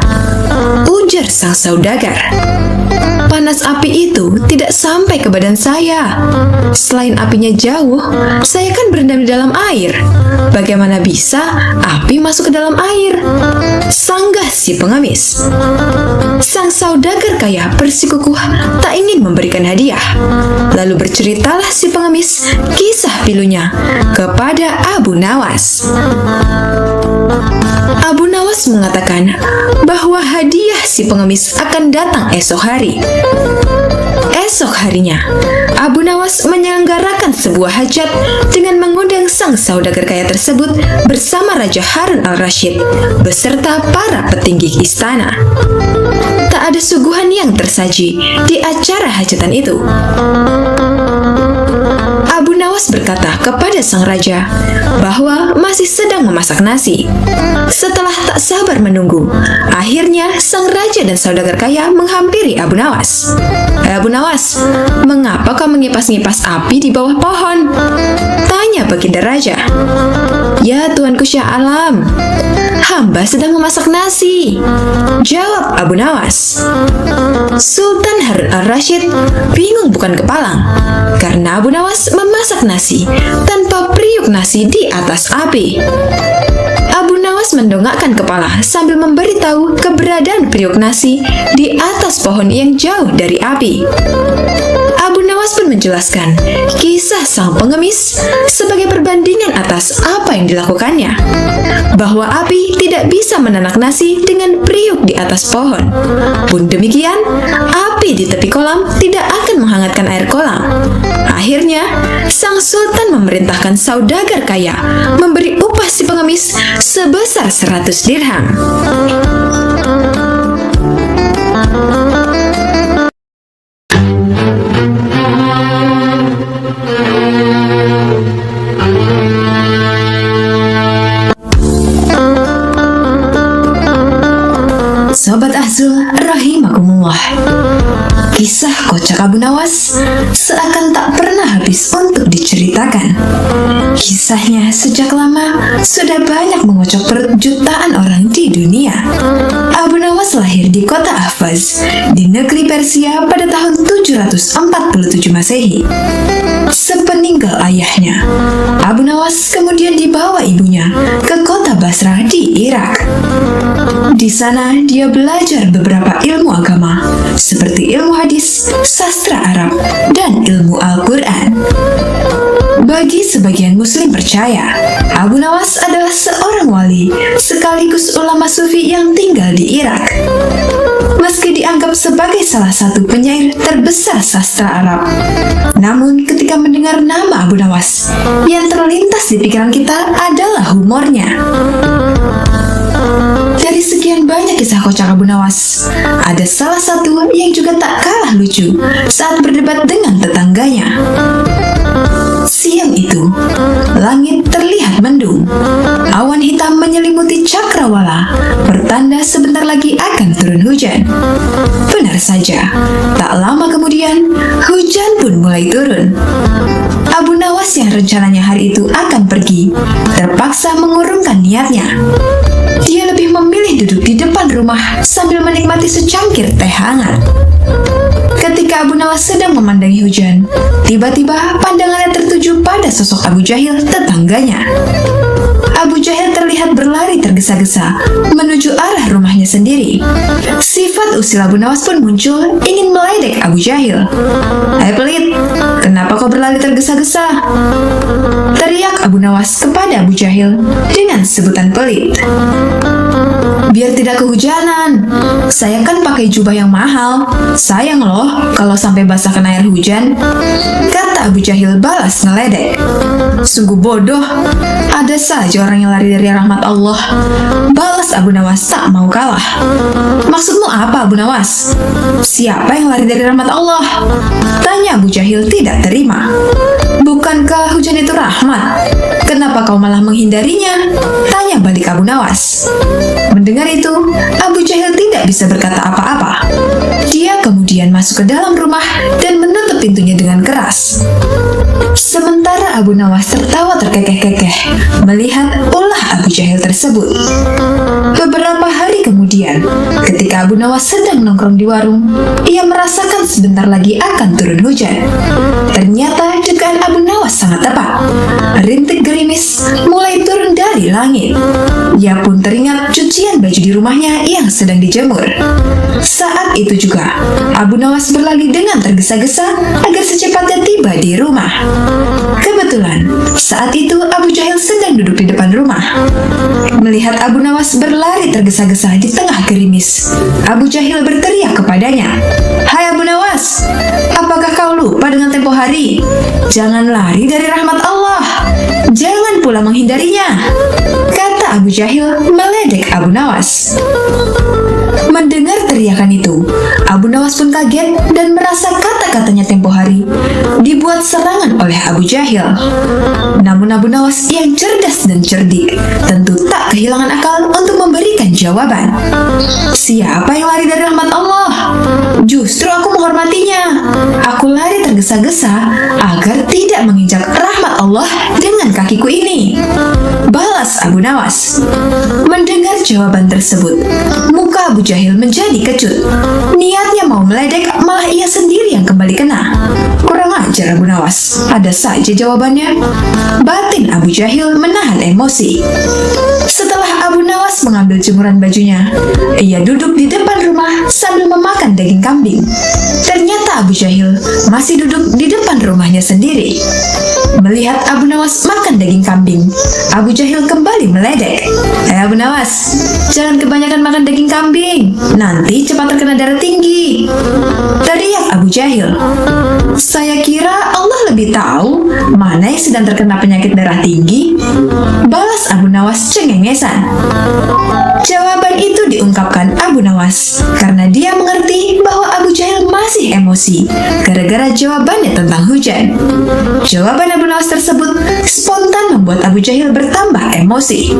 ujar sang saudagar. "Panas api itu tidak sampai ke badan saya. Selain apinya jauh, saya kan berendam di dalam air. Bagaimana bisa api masuk ke dalam air?" sanggah si pengemis. Sang saudagar kaya bersikukuh tak ingin memberikan hadiah. Lalu berceritalah si pengemis kisah pilunya kepada Abu Nawas. Abu Nawas mengatakan bahwa hadiah si pengemis akan datang esok hari. Esok harinya, Abu Nawas menyelenggarakan sebuah hajat dengan mengundang sang saudagar kaya tersebut bersama Raja Harun al-Rashid beserta para petinggi istana. Tak ada suguhan yang tersaji di acara hajatan itu. Abu Nawas berkata kepada sang raja bahwa masih sedang memasak nasi. Setelah tak sabar menunggu, akhirnya sang raja dan saudagar kaya menghampiri Abu Nawas. "Abu Nawas, mengapa kau mengipas-ngipas api di bawah pohon?" tanya Baginda Raja. "Ya Tuanku Syah Alam, hamba sedang memasak nasi," jawab Abu Nawas. Sultan Harun al-Rashid bingung bukan kepalang karena Abu Nawas memasak nasi tanpa periuk nasi di atas api. Abu Nawas Nawas mendongakkan kepala sambil memberitahu keberadaan periuk nasi di atas pohon yang jauh dari api. Abu Nawas pun menjelaskan kisah sang pengemis sebagai perbandingan atas apa yang dilakukannya, bahwa api tidak bisa menanak nasi dengan periuk di atas pohon. Pun demikian, api di tepi kolam tidak akan menghangatkan air kolam. Akhirnya, sang sultan memerintahkan saudagar kaya memberi upah si pengemis sebesar 100 dirham. Sobat Azul rahimakumullah, kisah kocak Abu Nawas seakan tak pernah habis untuk diceritakan. Kisahnya sejak lama sudah banyak mengocok perut jutaan orang di dunia. Abu Nawas lahir di kota Ahvaz di negeri Persia pada tahun 747 Masehi. Sepeninggal ayahnya, Abu Nawas kemudian dibawa ibunya ke kota Basrah di Irak. Di sana dia belajar beberapa ilmu agama seperti ilmu hadis, sastra Arab, dan ilmu Al-Quran. Bagi sebagian muslim percaya, Abu Nawas adalah seorang wali sekaligus ulama sufi yang tinggal di Irak. Meski dianggap sebagai salah satu penyair terbesar sastra Arab, namun ketika mendengar nama Abu Nawas, yang terlintas di pikiran kita adalah humornya. Dari sekian banyak kisah kocak Abu Nawas, ada salah satu yang juga tak kalah lucu saat berdebat dengan tetangganya. Siang itu, langit terlihat mendung. Awan hitam menyelimuti cakrawala, pertanda sebentar lagi akan turun hujan. Benar saja, tak lama kemudian, hujan pun mulai turun. Abu Nawas yang rencananya hari itu akan pergi, terpaksa mengurungkan niatnya. Dia lebih memilih duduk di depan rumah sambil menikmati secangkir teh hangat. Ketika Abu Nawas sedang memandangi hujan, tiba-tiba pandangannya tertuju pada sosok Abu Jahil, tetangganya. Abu Jahil terlihat berlari tergesa-gesa menuju arah rumahnya sendiri. Sifat usil Abu Nawas pun muncul, ingin meledek Abu Jahil. "Hai pelit, kenapa kau berlari tergesa-gesa?" teriak Abu Nawas kepada Abu Jahil dengan sebutan pelit. "Biar tidak kehujanan. Saya kan pakai jubah yang mahal. Sayang loh kalau sampai basah kena air hujan," kata Abu Jahil balas ngeledek. "Sungguh bodoh. Ada saja orang yang lari dari rahmat Allah," balas Abu Nawas tak mau kalah. "Maksudmu apa, Abu Nawas? Siapa yang lari dari rahmat Allah?" tanya Abu Jahil tidak terima. "Bukankah hujan itu rahmat? Kenapa kau malah menghindarinya?" tanya balik Abu Nawas. Mendengar itu, Abu Jahil tidak bisa berkata apa-apa. Dia kemudian masuk ke dalam rumah dan menutup pintunya dengan keras. Sementara Abu Nawas tertawa terkekeh-kekeh melihat ulah Abu Jahil tersebut. Beberapa hari kemudian, ketika Abu Nawas sedang nongkrong di warung, ia merasakan sebentar lagi akan turun hujan. Ternyata dugaan Abu Nawas sangat tepat. Rintik gerimis mulai turun dari langit. Ia pun teringat cucian baju di rumahnya yang sedang dijemur. Saat itu juga, Abu Nawas berlari dengan tergesa-gesa agar secepatnya tiba di rumah. Kebetulan, saat itu Abu Jahil sedang duduk di depan rumah. Melihat Abu Nawas berlari tergesa-gesa di tengah gerimis, Abu Jahil berteriak kepadanya, "Hai Abu Nawas, apakah kau lupa dengan tempo hari? Jangan lari dari rahmat Allah. Jangan pula menghindarinya," kata Abu Jahil meledek Abu Nawas. Mendengar teriakan itu, Abu Nawas pun kaget dan merasa kata-katanya tempo hari dibuat serangan oleh Abu Jahil. Namun Abu Nawas yang cerdas dan cerdik tentu tak kehilangan akal untuk memberikan jawaban. "Siapa yang lari dari rahmat Allah? Justru aku menghormatinya. Aku lari tergesa-gesa agar tidak menginjak rahmat Allah dengan kakiku ini," balas Abu Nawas. Mendengar jawaban tersebut, muka Abu Jahil menjadi kecut. Niatnya mau meledek, malah ia sendiri yang kembali kena. Kurang ajar Abu Nawas, ada saja jawabannya. Batin Abu Jahil menahan emosi. Setelah Abu Nawas mengambil jemuran bajunya. Ia duduk di depan rumah sambil memakan daging kambing. Ternyata Abu Jahil masih duduk di depan rumahnya sendiri. Melihat Abu Nawas makan daging kambing, Abu Jahil kembali meledek. Abu Nawas, jangan kebanyakan makan daging kambing, nanti cepat terkena darah tinggi, teriak Abu Jahil. Saya kira Allah lebih tahu mana yang sedang terkena penyakit darah tinggi, balas Abu Nawas cengengesan. Jawaban itu diungkapkan Abu Nawas karena dia mengerti bahwa Abu Jahil masih emosi gara-gara jawabannya tentang hujan. Jawaban Abu Nawas tersebut spontan membuat Abu Jahil bertambah emosi.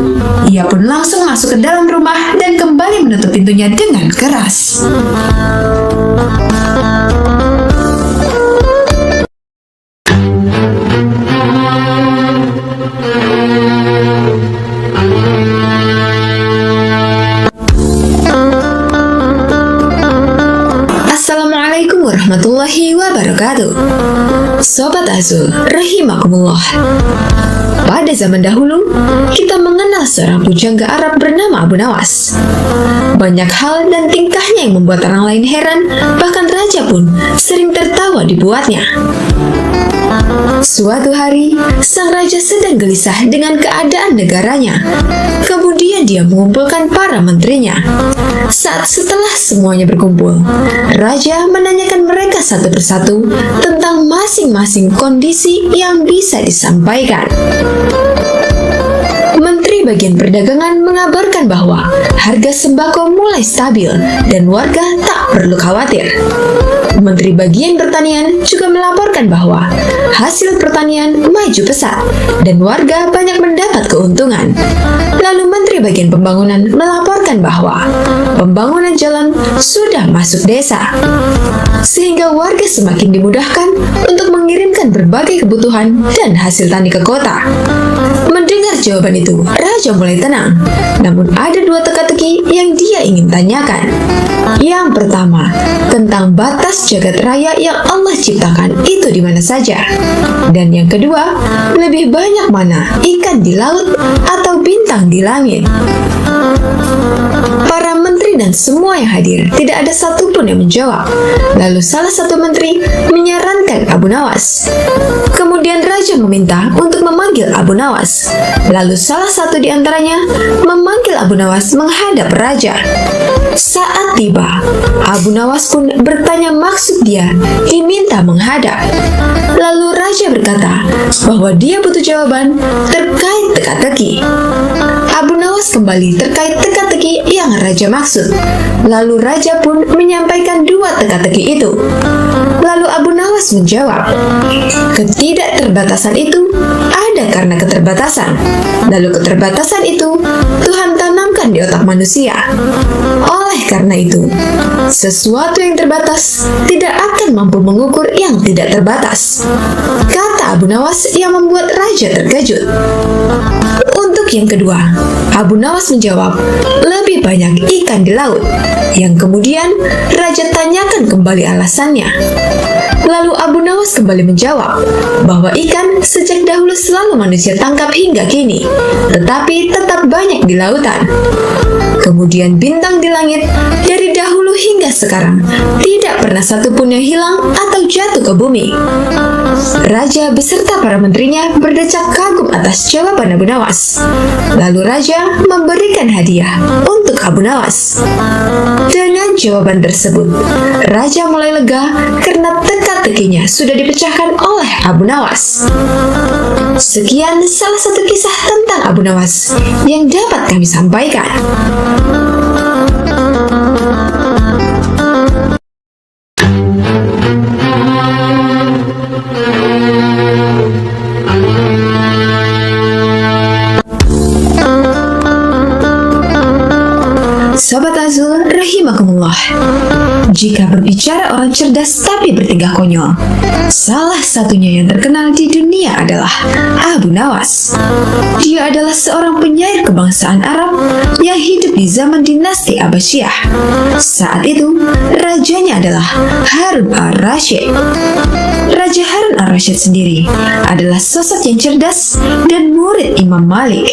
Ia pun langsung masuk ke dalam rumah dan kembali menutup pintunya dengan keras. Assalamualaikum warahmatullahi wabarakatuh. Sobat Azul, rahimakumullah. Pada zaman dahulu, kita mengenal seorang pujangga Arab bernama Abu Nawas. Banyak hal dan tingkahnya yang membuat orang lain heran, bahkan raja pun sering tertawa dibuatnya. Suatu hari, sang raja sedang gelisah dengan keadaan negaranya. Kemudian dia mengumpulkan para menterinya. Saat setelah semuanya berkumpul, raja menanyakan mereka satu persatu tentang masing-masing kondisi yang bisa disampaikan. Menteri Bagian Perdagangan mengabarkan bahwa harga sembako mulai stabil dan warga tak perlu khawatir. Menteri Bagian Pertanian juga melaporkan bahwa hasil pertanian maju pesat dan warga banyak mendapat keuntungan. Lalu Menteri Bagian Pembangunan melaporkan bahwa pembangunan jalan sudah masuk desa, sehingga warga semakin dimudahkan untuk mengirimkan berbagai kebutuhan dan hasil tani ke kota. Mendengar jawaban itu, raja mulai tenang. Namun ada dua teka-teki yang dia ingin tanyakan. Yang pertama, tentang batas jagat raya yang Allah ciptakan itu di mana saja. Dan yang kedua, lebih banyak mana ikan di laut atau bintang di langit. Para menteri dan semua yang hadir, tidak ada satupun yang menjawab. Lalu salah satu menteri menyarankan Abu Nawas. Kemudian raja meminta untuk memanggil Abu Nawas. Lalu salah satu di antaranya memanggil Abu Nawas menghadap raja. Saat tiba, Abu Nawas pun bertanya maksud dia diminta menghadap. Lalu raja berkata bahwa dia butuh jawaban terkait teka-teki. Abu Nawas kembali terkait teka-teki yang raja maksud. Lalu raja pun menyampaikan dua teka-teki itu. Lalu Abu Nawas menjawab, ketidakterbatasan itu ada karena keterbatasan. Lalu keterbatasan itu Tuhan tanamkan di otak manusia. Oleh karena itu, sesuatu yang terbatas tidak akan mampu mengukur yang tidak terbatas, kata Abu Nawas yang membuat raja terkejut. Untuk yang kedua, Abu Nawas menjawab, lebih banyak ikan di laut. Yang kemudian raja tanyakan kembali alasannya. Lalu Abu Nawas kembali menjawab bahwa ikan sejak dahulu selalu manusia tangkap hingga kini, tetapi tetap banyak di lautan. Kemudian bintang di langit dari dahulu hingga sekarang tidak pernah satupun yang hilang atau jatuh ke bumi. Raja beserta para menterinya berdecak kagum atas jawaban Abu Nawas. Lalu raja memberikan hadiah untuk Abu Nawas. Dengan jawaban tersebut, raja mulai lega karena teka-tekinya sudah dipecahkan oleh Abu Nawas. Sekian salah satu kisah tentang Abu Nawas yang dapat kami sampaikan. Sobat Azul, rahimakumullah. Jika berbicara orang cerdas tapi bertingkah konyol, salah satunya yang terkenal di dunia adalah Abu Nawas. Dia adalah seorang penyair kebangsaan Arab yang hidup di zaman dinasti Abbasiyah. Saat itu, rajanya adalah Harun al-Rashid. Raja Harun al-Rashid sendiri adalah sosok yang cerdas dan murid Imam Malik.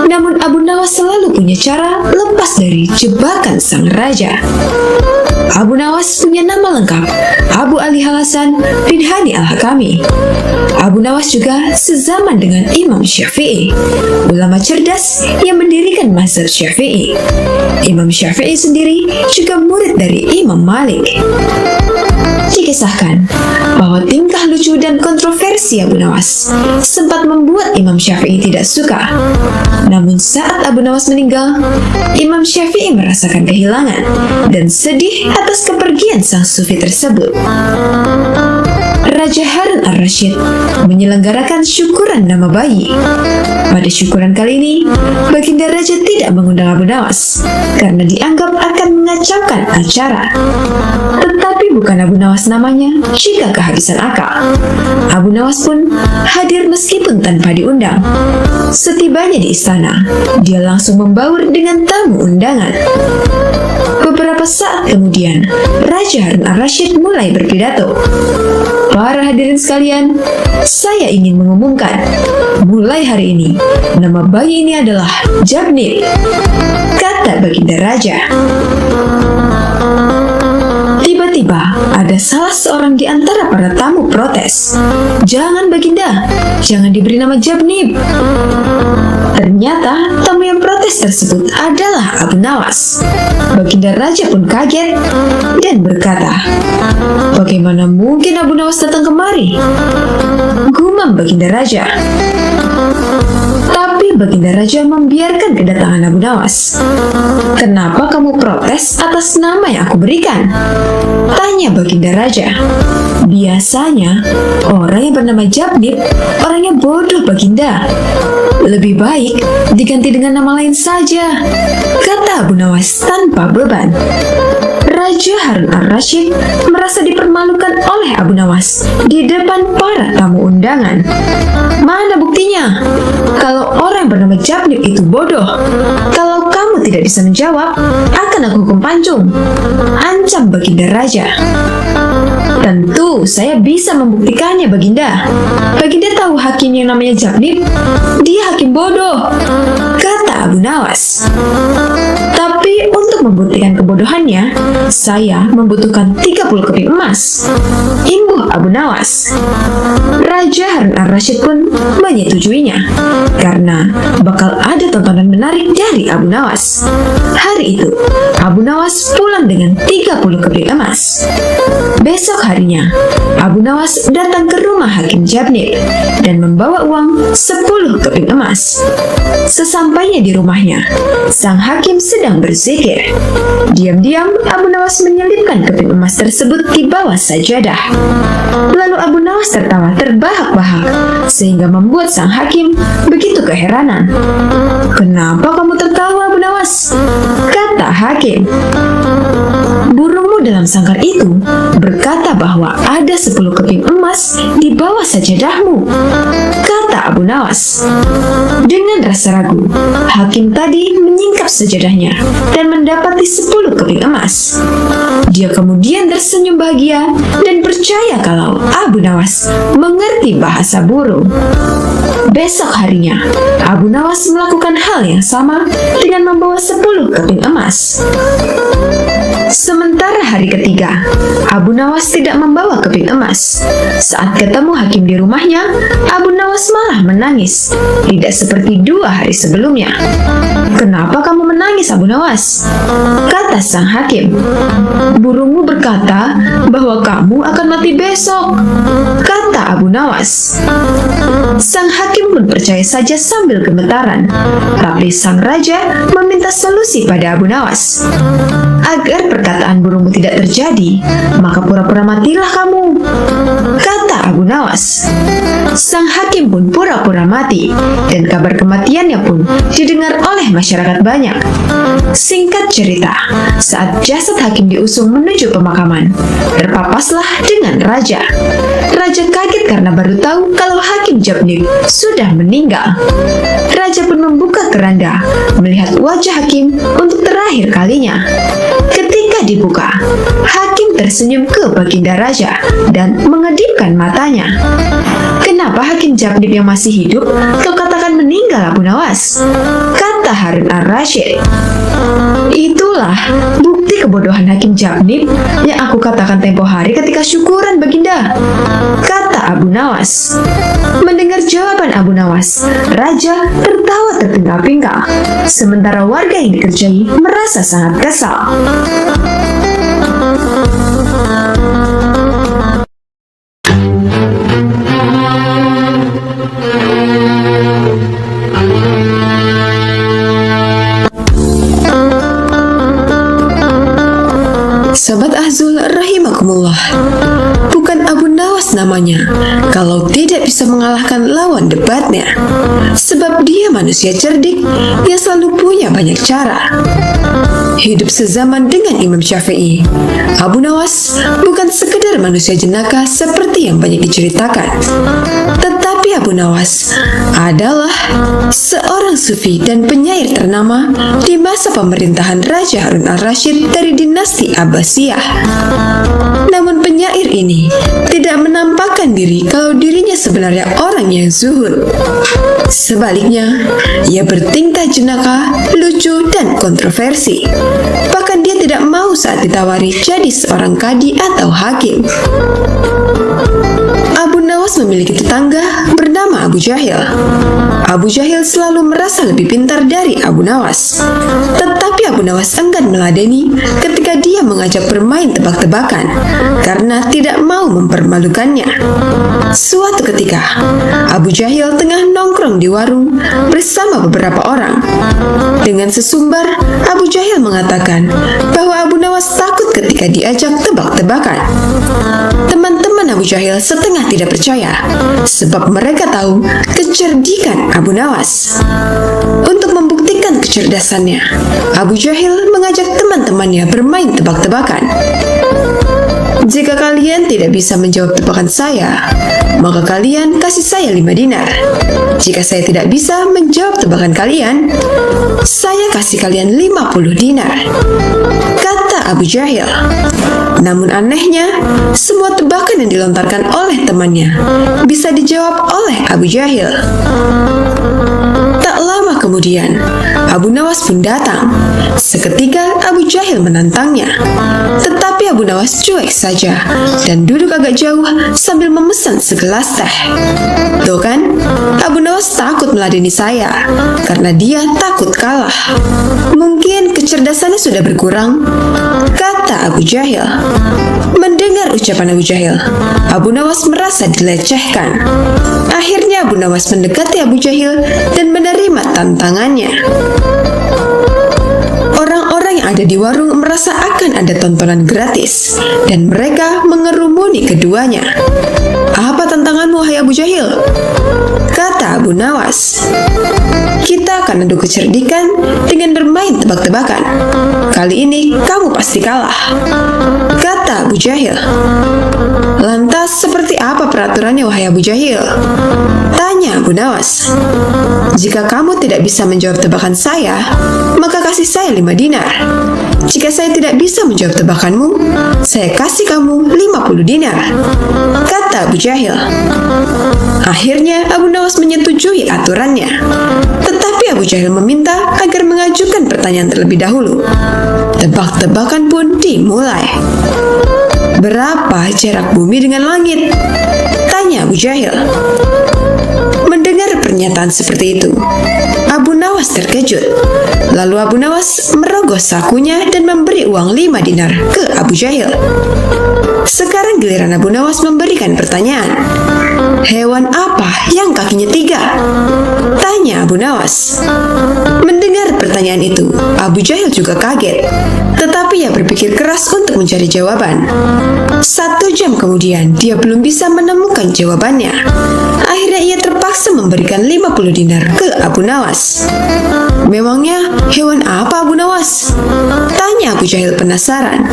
Namun Abu Nawas selalu punya cara lepas dari jebakan sang raja. Abu Nawas punya nama lengkap Abu Ali Hasan bin Hani Al-Hakami. Abu Nawas juga sezaman dengan Imam Syafi'i, ulama cerdas yang mendirikan mazhab Syafi'i. Imam Syafi'i sendiri juga murid dari Imam Malik. Dikisahkan bahwa tingkah lucu dan kontroversi Abu Nawas sempat membuat Imam Syafi'i tidak suka. Namun saat Abu Nawas meninggal, Imam Syafi'i merasakan kehilangan dan sedih atas kepergian sang sufi tersebut. Raja Harun al-Rashid menyelenggarakan syukuran nama bayi. Pada syukuran kali ini, Baginda Raja tidak mengundang Abu Nawas karena dianggap akan mengacaukan acara. Tetapi bukan Abu Nawas namanya jika kehabisan akal. Abu Nawas pun hadir meskipun tanpa diundang. Setibanya di istana, dia langsung membaur dengan tamu undangan. Beberapa saat kemudian, Raja Harun al-Rashid mulai berpidato. Para hadirin sekalian, saya ingin mengumumkan, mulai hari ini, nama bayi ini adalah Jabnir, kata Baginda Raja. Tiba-tiba ada salah seorang di antara para tamu protes. Jangan Baginda, jangan diberi nama Jabnib. Ternyata tamu yang protes tersebut adalah Abu Nawas. Baginda Raja pun kaget dan berkata, bagaimana mungkin Abu Nawas datang kemari? Gumam Baginda Raja. Tapi Baginda Raja membiarkan kedatangan Abu Nawas. Kenapa kamu protes atas nama yang aku berikan? Tanya Baginda Raja. Biasanya orang yang bernama Jabnib orangnya bodoh Baginda. Lebih baik diganti dengan nama lain saja, kata Abu Nawas tanpa beban. Raja Harun al-Rashid merasa dipermalukan oleh Abu Nawas di depan para tamu undangan. Mana buktinya? Kalau orang bernama Jabnib itu bodoh, kalau kamu tidak bisa menjawab, akan aku hukum pancung, ancam Baginda Raja. Tentu saya bisa membuktikannya Baginda. Baginda tahu hakim yang namanya Jabnib, dia hakim bodoh, kata Abu Nawas. Tapi untuk membuktikan kebodohannya, saya membutuhkan 30 keping emas, imbuh Abu Nawas. Raja Harun al-Rashid pun menyetujuinya karena bakal ada tontonan menarik dari Abu Nawas. Hari itu, Abu Nawas pulang dengan 30 keping emas. Besok harinya, Abu Nawas datang ke rumah Hakim Jabnib dan membawa uang 10 keping emas. Sesampainya di rumahnya, sang hakim sedang berzikir. Diam-diam Abu Nawas menyelipkan keping emas tersebut di bawah sajadah. Lalu Abu Nawas tertawa terbahak-bahak sehingga membuat sang hakim begitu keheranan. Kenapa kamu tertawa Abu Nawas? Kata hakim. Burungmu dalam sangkar itu berkata bahwa ada 10 keping emas di bawah sajadahmu, kata Abu Nawas. Dengan rasa ragu, hakim tadi menyingkap sajadahnya dan mendapati 10 keping emas. Dia kemudian tersenyum bahagia dan percaya kalau Abu Nawas mengerti bahasa burung. Besok harinya, Abu Nawas melakukan hal yang sama dengan membawa 10 keping emas. Sementara hari ketiga, Abu Nawas tidak membawa keping emas. Saat ketemu hakim di rumahnya, Abu Nawas malah menangis, tidak seperti 2 hari sebelumnya. Kenapa kamu menangis Abu Nawas? Kata sang hakim. Burungmu berkata bahwa kamu akan mati besok, kata Abu Nawas. Sang hakim pun percaya saja sambil gemetaran. Tapi sang raja meminta solusi pada Abu Nawas. Agar perkataan burungmu tidak terjadi, maka pura-pura matilah kamu, kata Abu Nawas. Sang hakim pun pura-pura mati, dan kabar kematiannya pun didengar oleh masyarakat banyak. Singkat cerita, saat jasad hakim diusung menuju pemakaman, terpapaslah dengan raja. Raja kaget karena baru tahu kalau Hakim Jabnib sudah meninggal. Raja pun membuka keranda, melihat wajah hakim untuk terakhir kalinya. Ketika dibuka, hakim tersenyum ke Baginda Raja dan mengedipkan matanya. Kenapa Hakim Jabnib yang masih hidup kau katakan meninggal Abu Nawas, kata Harun al-Rashid. Itulah bukti kebodohan Hakim Jabnib yang aku katakan tempo hari ketika syukuran, Baginda, kata Abu Nawas. Mendengar jawaban Abu Nawas, Raja tertawa terpingkal-pingkal, sementara warga yang dikerjai merasa sangat kesal. Sobat Ahzul rahimakumullah, bukan Abu Nawas namanya kalau tidak bisa mengalahkan lawan debatnya, sebab dia manusia cerdik yang selalu punya banyak cara. Hidup sezaman dengan Imam Syafi'i, Abu Nawas bukan sekedar manusia jenaka seperti yang banyak diceritakan, tetapi Abu Nawas adalah seorang sufi dan penyair ternama di masa pemerintahan Raja Harun al-Rashid dari dinasti Abbasiyah. Namun penyair ini tidak menampakkan diri kalau dirinya sebenarnya orang yang zuhud. Sebaliknya, ia bertingkah jenaka, lucu, dan kontroversi. Bahkan dia tidak mau saat ditawari jadi seorang kadi atau hakim. Abu Nawas memiliki tetangga bernama Abu Jahil. Abu Jahil selalu merasa lebih pintar dari Abu Nawas, tetapi Abu Nawas enggan meladeni ketika dia mengajak bermain tebak-tebakan karena tidak mau mempermalukannya. Suatu ketika, Abu Jahil tengah nongkrong di warung bersama beberapa orang. Dengan sesumbar, Abu Jahil mengatakan bahwa Abu Nawas takut ketika diajak tebak-tebakan. Teman-teman Abu Jahil setengah tidak percaya, sebab mereka tahu kecerdikan Abu Nawas. Untuk membuktikan kecerdasannya, Abu Jahil mengajak teman-temannya bermain tebak-tebakan. Jika kalian tidak bisa menjawab tebakan saya, maka kalian kasih saya 5 dinar. Jika saya tidak bisa menjawab tebakan kalian, saya kasih kalian 50 dinar, kata Abu Jahil. Namun anehnya, semua tebakan yang dilontarkan oleh temannya bisa dijawab oleh Abu Jahil. Tak lama kemudian, Abu Nawas pun datang. Seketika Abu Jahil menantangnya, tetapi Abu Nawas cuek saja dan duduk agak jauh sambil memesan segelas teh. Tuh kan, Abu Nawas takut meladeni saya karena dia takut kalah. Mungkin kecerdasannya sudah berkurang, kata Abu Jahil. Mendengar ucapan Abu Jahil, Abu Nawas merasa dilecehkan. Akhirnya Abu Nawas mendekati Abu Jahil dan menerima tantangannya. Orang-orang yang ada di warung merasa akan ada tontonan gratis, dan mereka mengerumuni keduanya. Apa tantanganmu, wahai Abu Jahil? Kata Abu Nawas. Kita akan adu kecerdikan dengan bermain tebak-tebakan. Kali ini kamu pasti kalah, kata Abu Jahil. Lantas seperti apa peraturannya, wahai Abu Jahil? Tanya Abu Nawas. Jika kamu tidak bisa menjawab tebakan saya, maka kasih saya 5 dinar. Jika saya tidak bisa menjawab tebakanmu, saya kasih kamu 50 dinar, kata Abu Jahil. Akhirnya Abu Nawas menyetujui aturannya. Tetapi Abu Jahil meminta agar mengajukan pertanyaan terlebih dahulu. Tebak-tebakan pun dimulai. Berapa jarak bumi dengan langit? Tanya Abu Jahil. Mendengar pernyataan seperti itu, Abu Nawas terkejut. Lalu Abu Nawas merogoh sakunya dan memberi uang 5 dinar ke Abu Jahil. Sekarang giliran Abu Nawas memberikan pertanyaan. Hewan apa yang kakinya 3? Tanya Abu Nawas. Mendengar pertanyaan itu, Abu Jahil juga kaget. Tetapi ia berpikir keras untuk mencari jawaban. 1 jam kemudian, dia belum bisa menemukan jawabannya. Akhirnya ia terpaksa memberikan 50 dinar ke Abu Nawas. Memangnya hewan apa, Abu Nawas? Tanya Abu Jahil penasaran.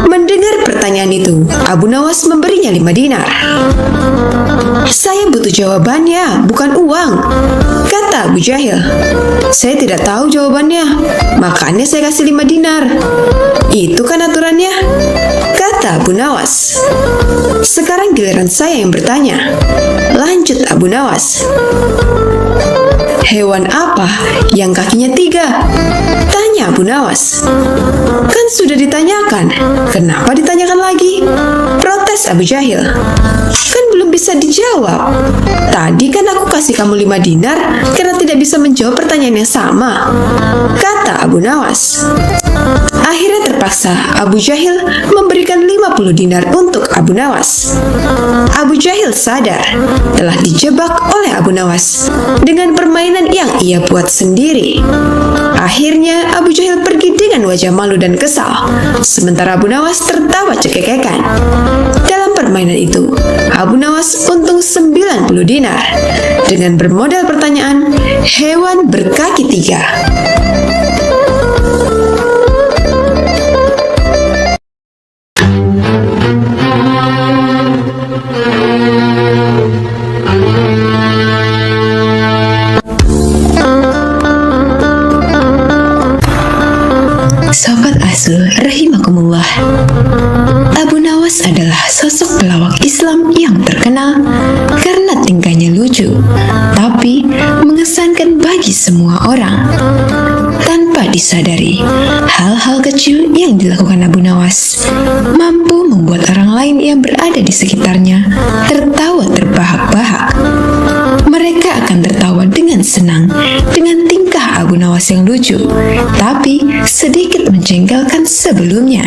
Mendengar pertanyaan itu, Abu Nawas memberinya 5 dinar. Saya butuh jawabannya, bukan uang, kata Abu Jahil. Saya tidak tahu jawabannya, makanya saya kasih 5 dinar. Itu kan aturannya, kata kata Abu Nawas. "Sekarang giliran saya yang bertanya," lanjut Abu Nawas. "Hewan apa yang kakinya 3? Tanya Abu Nawas. "Kan sudah ditanyakan, kenapa ditanyakan lagi?" protes Abu Jahil. "Kan belum bisa dijawab. Tadi kan aku kasih kamu 5 dinar karena tidak bisa menjawab pertanyaan yang sama," kata Abu Nawas. Akhirnya terpaksa Abu Jahil memberikan 50 dinar untuk Abu Nawas. Abu Jahil sadar telah dijebak oleh Abu Nawas dengan permainan yang ia buat sendiri. Akhirnya Abu Jahil pergi dengan wajah malu dan kesal, sementara Abu Nawas tertawa cekekekan. Dalam permainan itu, Abu Nawas untung 90 dinar dengan bermodal pertanyaan hewan berkaki 3. Sobat Asuh rahimakumullah, Abu Nawas adalah sosok pelawak Islam yang terkenal karena tingkahnya lucu, tapi mengesankan bagi semua orang. Tanpa disadari, hal-hal kecil yang dilakukan Abu Nawas mampu membuat orang lain yang berada di sekitarnya tertawa terbahak-bahak. Mereka akan tertawa dengan senang dengan tingkah Abu Nawas yang lucu, tapi sedikit menjengkelkan sebelumnya.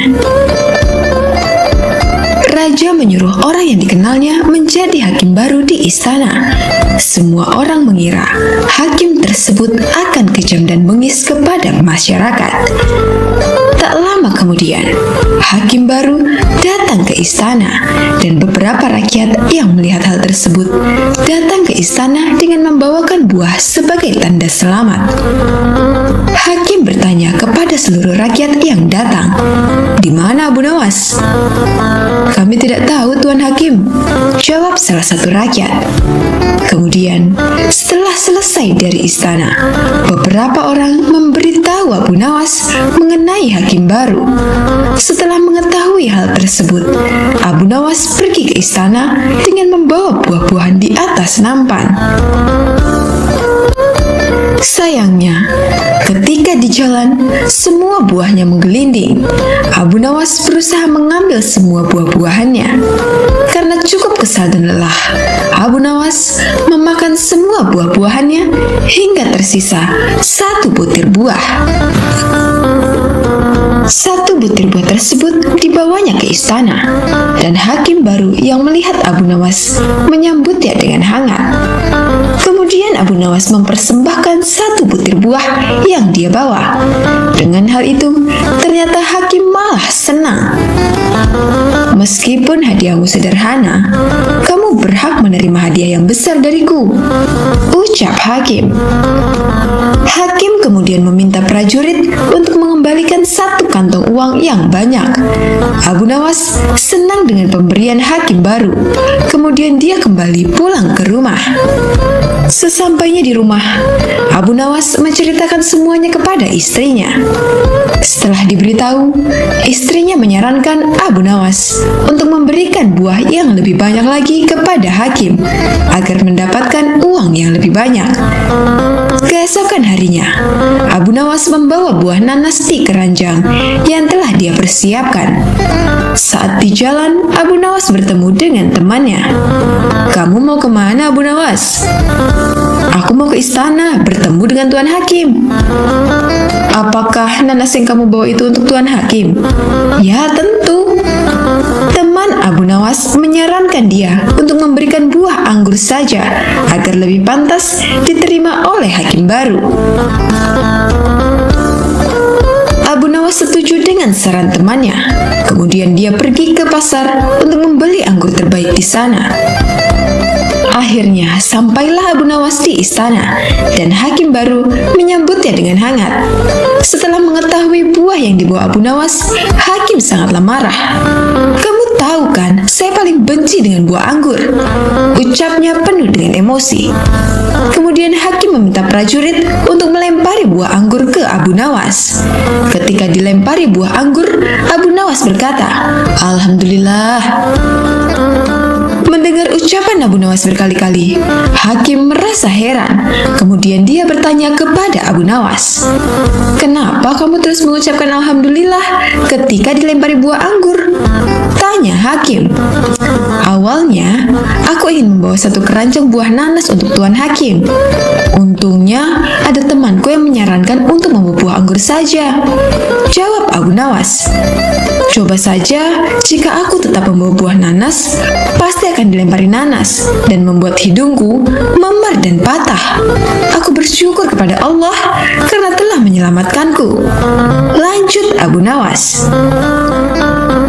Raja menyuruh orang yang dikenalnya menjadi hakim baru di istana. Semua orang mengira hakim tersebut akan kejam dan bengis kepada masyarakat. Tak lama kemudian, hakim baru datang ke istana dan beberapa rakyat yang melihat hal tersebut datang ke istana dengan membawakan buah sebagai tanda selamat. Hakim bertanya kepada seluruh rakyat yang datang, "Di mana Abu Nawas?" "Kami tidak tahu, Tuan Hakim," jawab salah satu rakyat. Kemudian, setelah selesai dari istana, beberapa orang memberitahu Abu Nawas mengenai hakim baru. Setelah mengetahui hal tersebut, Abu Nawas pergi ke istana dengan membawa buah-buahan di atas nampan. Sayangnya, ketika di jalan, semua buahnya menggelinding. Abu Nawas berusaha mengambil semua buah-buahannya. Karena cukup kesal dan lelah, Abu Nawas memakan semua buah-buahannya hingga tersisa 1 butir buah. 1 butir buah tersebut dibawanya ke istana, dan hakim baru yang melihat Abu Nawas menyambutnya dengan hangat. Kemudian Abu Nawas mempersembahkan 1 butir buah yang dia bawa. Dengan hal itu, ternyata hakim malah senang. "Meskipun hadiahmu sederhana, kamu berhak menerima hadiah yang besar dariku," ucap hakim. Hakim kemudian meminta prajurit untuk mengembalikan 1 kantong uang yang banyak. Abu Nawas senang dengan pemberian hakim baru. Kemudian dia kembali pulang ke rumah. Sesampainya di rumah, Abu Nawas menceritakan semuanya kepada istrinya. Setelah diberitahu, istrinya menyarankan Abu Nawas untuk memberikan buah yang lebih banyak lagi kepada hakim agar mendapatkan uang yang lebih banyak. Keesokan harinya, Abu Nawas membawa buah nanas di keranjang yang telah dia persiapkan. Saat di jalan, Abu Nawas bertemu dengan temannya. "Kamu mau kemana, Abu Nawas?" "Aku mau ke istana bertemu dengan Tuan Hakim." "Apakah nanas yang kamu bawa itu untuk Tuan Hakim?" "Ya, tentu." Teman Abu Nawas menyarankan dia untuk memberikan buah anggur saja agar lebih pantas diterima oleh hakim baru. Abu Nawas setuju dengan saran temannya. Kemudian dia pergi ke pasar untuk membeli anggur terbaik di sana. Akhirnya sampailah Abu Nawas di istana dan hakim baru menyambutnya dengan hangat. Setelah mengetahui buah yang dibawa Abu Nawas, hakim sangatlah marah. "Kamu tahu kan, saya paling benci dengan buah anggur," ucapnya penuh dengan emosi. Kemudian hakim meminta prajurit untuk melempari buah anggur ke Abu Nawas. Ketika dilempari buah anggur, Abu Nawas berkata, "Alhamdulillah." Mendengar ucapan Abu Nawas berkali-kali, hakim merasa heran. Kemudian dia bertanya kepada Abu Nawas, "Kenapa kamu terus mengucapkan Alhamdulillah ketika dilempari buah anggur?" Tanya hakim. "Awalnya, aku ingin membawa satu keranjang buah nanas untuk Tuan Hakim. Untungnya, ada temanku yang menyarankan untuk membawa buah anggur saja," jawab Abu Nawas. "Coba saja, jika aku tetap membawa buah nanas, pasti akan dilempari nanas dan membuat hidungku memar dan patah. Aku bersyukur kepada Allah karena telah menyelamatkanku," lanjut Abu Nawas.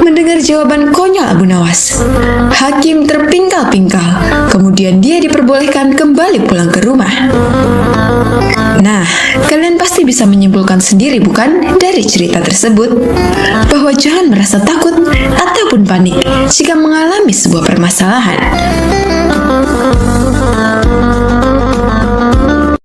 Mendengar jawaban konyol Abu Nawas, hakim terpingkal-pingkal. Kemudian dia diperbolehkan kembali pulang ke rumah. Nah, kalian pasti bisa menyimpulkan sendiri bukan dari cerita tersebut, bahwa jangan merasa takut ataupun panik jika mengalami sebuah permasalahan.